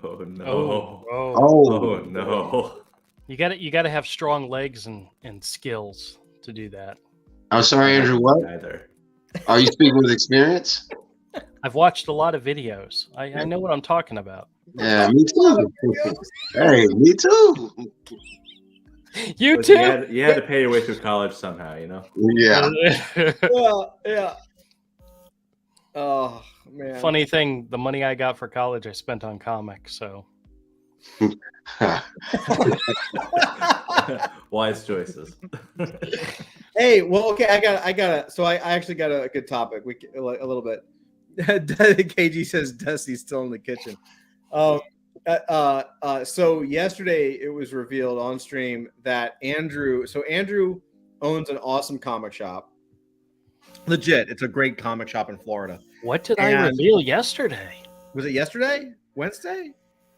Oh no. Oh. Oh no. You got to have strong legs and skills to do that. I'm sorry, Andrew. What? Either. Are you speaking with experience? I've watched a lot of videos. I know what I'm talking about. Yeah, me too. Hey, me too. You But too. You had to pay your way through college somehow, you know. Yeah. Yeah. Oh man. Funny thing, the money I got for college, I spent on comics. So Wise choices. Hey, well, okay, I got. So I actually got a good topic. A little bit. KG says Dusty's still in the kitchen. So yesterday it was revealed on stream that Andrew owns an awesome comic shop. Legit, it's a great comic shop in Florida. what did I reveal yesterday? Was it yesterday? Wednesday?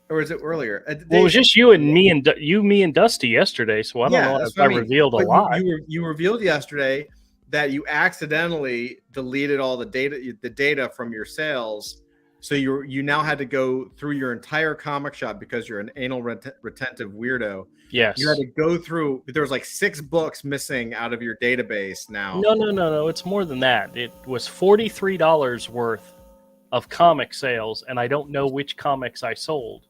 Or was it earlier? Well, it was just you and me and Dusty yesterday. So I don't know if I revealed a lot. You revealed yesterday that you accidentally deleted all the data from your sales. So you now had to go through your entire comic shop because you're an anal retentive weirdo. Yes. You had to go through. There was like 6 books missing out of your database now. No. It's more than that. It was $43 worth of comic sales, and I don't know which comics I sold.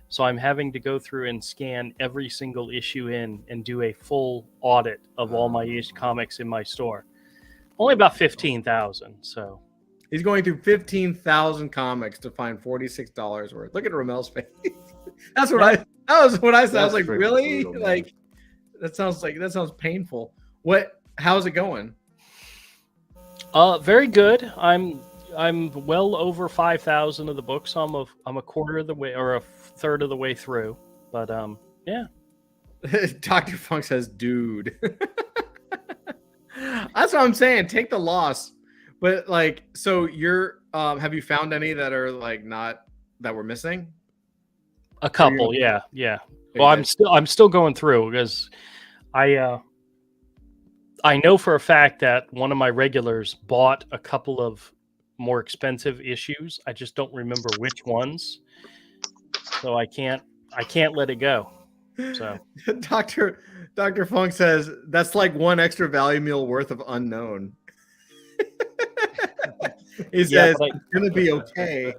So I'm having to go through and scan every single issue in and do a full audit of all my comics in my store. Only about 15,000. So he's going through 15,000 comics to find $46 worth. Look at Ramel's face. That was what I said. I was like, really? Brutal, like that sounds painful. How's it going? Very good. I'm well over 5,000 of the books. I'm a quarter of the way or a third of the way through. But yeah. Dr. Funk says, dude. That's what I'm saying. Take the loss. But like, so you're have you found any that are like not that were missing? A couple, yeah. Well, I'm still going through because I know for a fact that one of my regulars bought a couple of more expensive issues. I just don't remember which ones. So I can't let it go. So Dr. Funk says that's like one extra value meal worth of unknown. He says it's gonna be okay.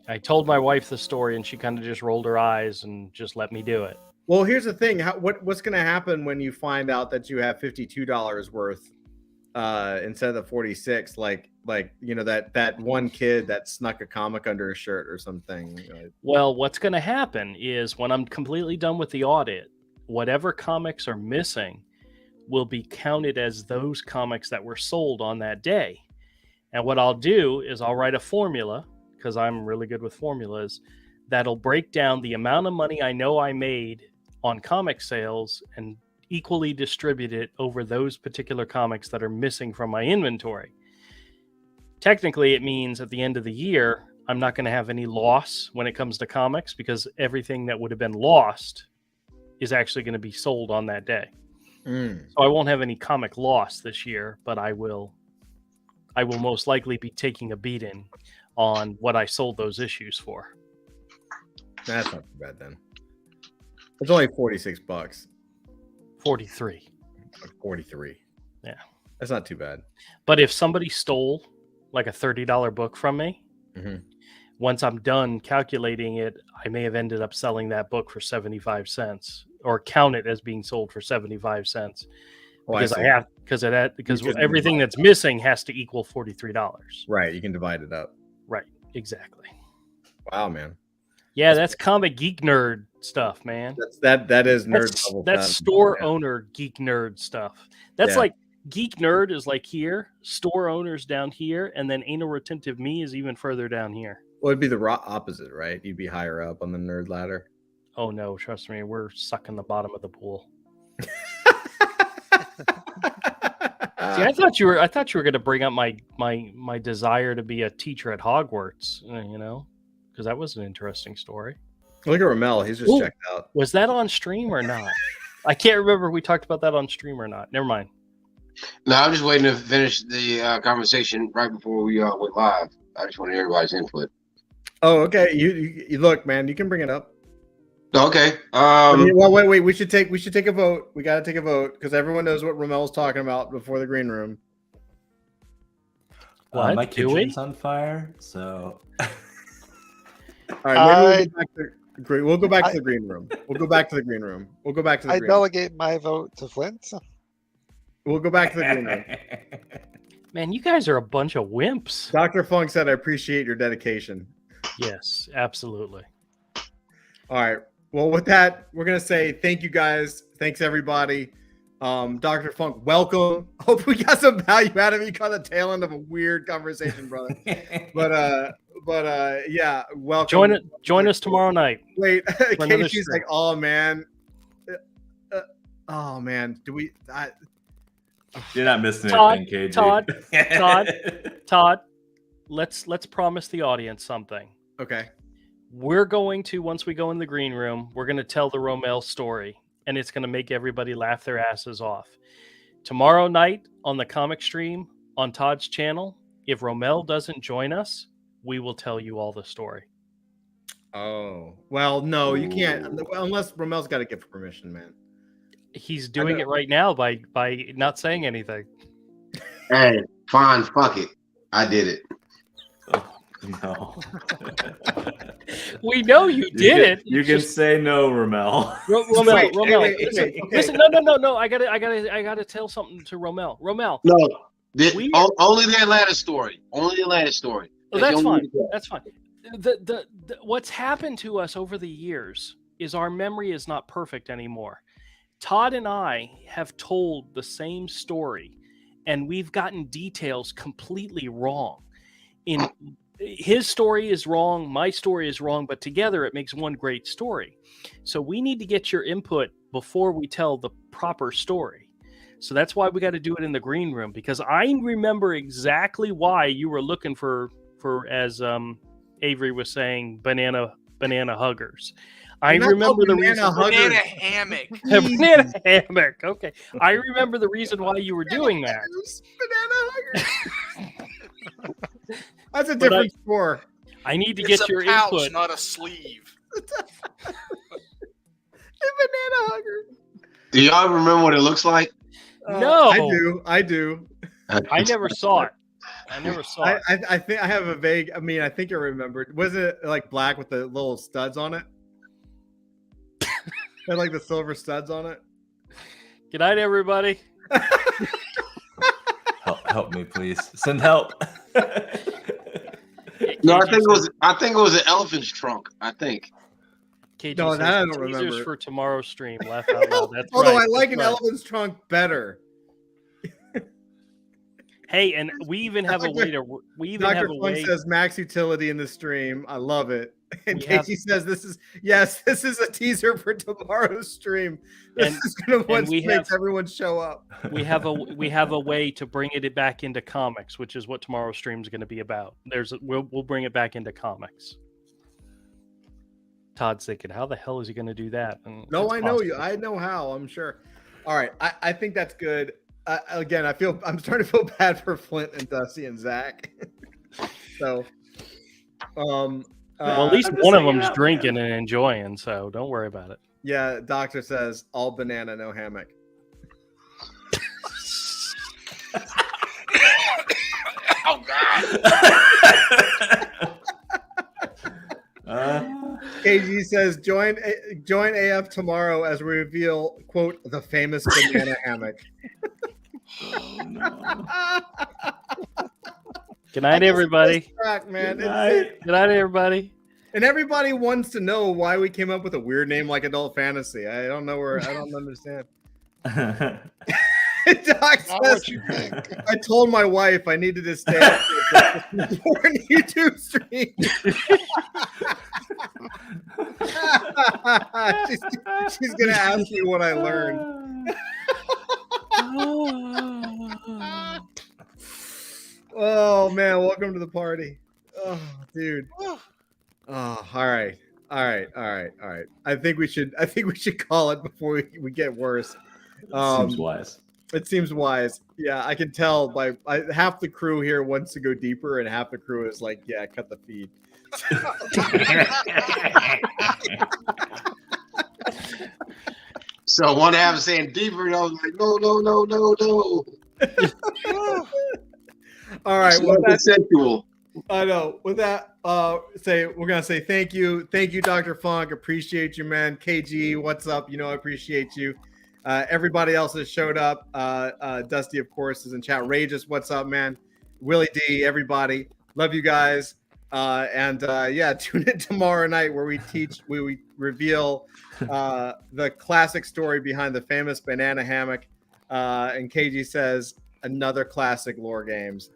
I told my wife the story and she kind of just rolled her eyes and just let me do it. Well, here's the thing. What's going to happen when you find out that you have $52 worth instead of the 46? Like that one kid that snuck a comic under his shirt or something. Well, what's going to happen is when I'm completely done with the audit, whatever comics are missing will be counted as those comics that were sold on that day. And what I'll do is I'll write a formula, because I'm really good with formulas, that'll break down the amount of money I know I made on comic sales and equally distribute it over those particular comics that are missing from my inventory. Technically, it means at the end of the year, I'm not going to have any loss when it comes to comics because everything that would have been lost is actually going to be sold on that day. So I won't have any comic loss this year, but I will most likely be taking a beating on what I sold those issues for. That's not too bad then. It's only $46. 43. 43. Yeah. That's not too bad. But if somebody stole like a $30 book from me, once I'm done calculating it, I may have ended up selling that book for 75 cents or count it as being sold for 75 cents. Because because everything that's missing has to equal $43. Right. You can divide it up. Right. Exactly. Wow, man. Yeah, that's comic geek nerd stuff, man. That is nerd. That's store owner geek nerd stuff. That's like geek nerd is like here, store owners down here, and then anal retentive me is even further down here. Well, it'd be the opposite, right? You'd be higher up on the nerd ladder. Oh no, trust me, we're sucking the bottom of the pool. See, I thought you were going to bring up my desire to be a teacher at Hogwarts, because that was an interesting story. Look at Ramel; he's just checked out. Was that on stream or not? I can't remember if we talked about that on stream or not. Never mind. No, I'm just waiting to finish the conversation right before we went live. I just want to hear everybody's input. Oh, okay. You look, man. You can bring it up. Okay. Well, wait. We should take a vote. We got to take a vote because everyone knows what Romel's talking about before the green room. What? My Do we? kitchen's on fire, so. All right, we'll go back to the green room. We'll go back to the green room. We'll go back to the I green room. delegate my vote to Flint. We'll go back to the green room. Man, you guys are a bunch of wimps. Dr. Funk said, "I appreciate your dedication." Yes, absolutely. All right. Well, with that, we're gonna say thank you guys. Thanks everybody. Dr. Funk, welcome. Hope we got some value out of you. Caught the tail end of a weird conversation, brother. But yeah, welcome. Join us tomorrow night. Wait, Casey's stream. like, oh man, oh man, do we? You're not missing Todd, anything, KG. Todd, let's promise the audience something. Okay. We're going to, once we go in the green room, we're going to tell the Romel story, and it's going to make everybody laugh their asses off. Tomorrow night on the comic stream on Todd's channel, if Romel doesn't join us, we will tell you all the story. Oh, well, no, you can't unless Romel's got to give permission, man. He's doing it right now by not saying anything. Hey, fine, fuck it. I did it. No. We know you did it. You can say no, Romel. Romel, Wait, listen, okay. listen, no. I gotta tell something to Romel. Romel. No, only the Atlanta story. Only the Atlanta story. Oh, that's fine. That's fine. The what's happened to us over the years is our memory is not perfect anymore. Todd and I have told the same story, and we've gotten details completely wrong. His story is wrong, my story is wrong, but together it makes one great story. So we need to get your input before we tell the proper story. So that's why we got to do it in the green room, because I remember exactly why you were looking for as Avery was saying, banana huggers. I remember the reason. Banana hammock. Banana hammock. Okay, I remember the reason why you were doing that. Banana hugger. That's a different score. I need to It's get your a pouch, input. not a sleeve. A banana hugger. Do y'all remember what it looks like? No, I do. I never saw it. I never saw it. I think I have a vague. I mean, I think I remembered. Was it like black with the little studs on it? Had like the silver studs on it. Good night, everybody. Help me, please. Send help. No, I think it was an elephant's trunk. I think. KG No, says that I don't teasers remember. for tomorrow's stream. Laugh out loud. That's Although right. I like That's an right. elephant's trunk better. Hey, and we even have a way to. We even Dr. have a Funk way. says max utility in the stream. I love it. And We have- Casey says this is a teaser for tomorrow's stream. This And- is gonna and we make have- everyone show up. we have a way to bring it back into comics, which is what tomorrow's stream is going to be about. We'll bring it back into comics. Todd's thinking, how the hell is he going to do that? And No, it's I know you. possible. I know how. I'm sure. All right. I think that's good. Again, I'm starting to feel bad for Flint and Dusty and Zach. So, Well, at least I'm just one of hanging them's out, drinking and enjoying, so don't worry about it. yeah, doctor says all banana, no hammock. Oh God! KG says join AF tomorrow as we reveal quote the famous banana hammock. Oh, no. Good night, everybody. Track, man. Good night. Good night, everybody. And everybody wants to know why we came up with a weird name like Adult Fantasy. I don't understand. Doc Not says, what you think. I told my wife I needed to stay up for a YouTube stream. she's gonna ask me what I learned. Oh man, welcome to the party. Oh, dude. Oh, all right. I think we should call it before we get worse. Seems wise. It seems wise. Yeah, I can tell by half the crew here wants to go deeper, and half the crew is like, yeah, cut the feed. So one half is saying deeper, and I was like, no. All right. Well, consensual. I know. With that, we're gonna say thank you, Dr. Funk. Appreciate you, man. KG, what's up? You know, I appreciate you. Everybody else that showed up. Dusty, of course, is in chat. Rageous, what's up, man? Willie D, everybody, love you guys. Yeah, tune in tomorrow night where we reveal the classic story behind the famous banana hammock. And KG says another classic lore games.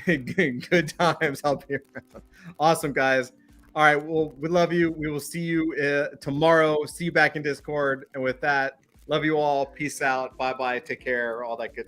Good times. I'll be around. Awesome, guys. All right. Well, we love you. We will see you tomorrow. See you back in Discord. And with that, love you all. Peace out. Bye-bye. Take care. All that good stuff.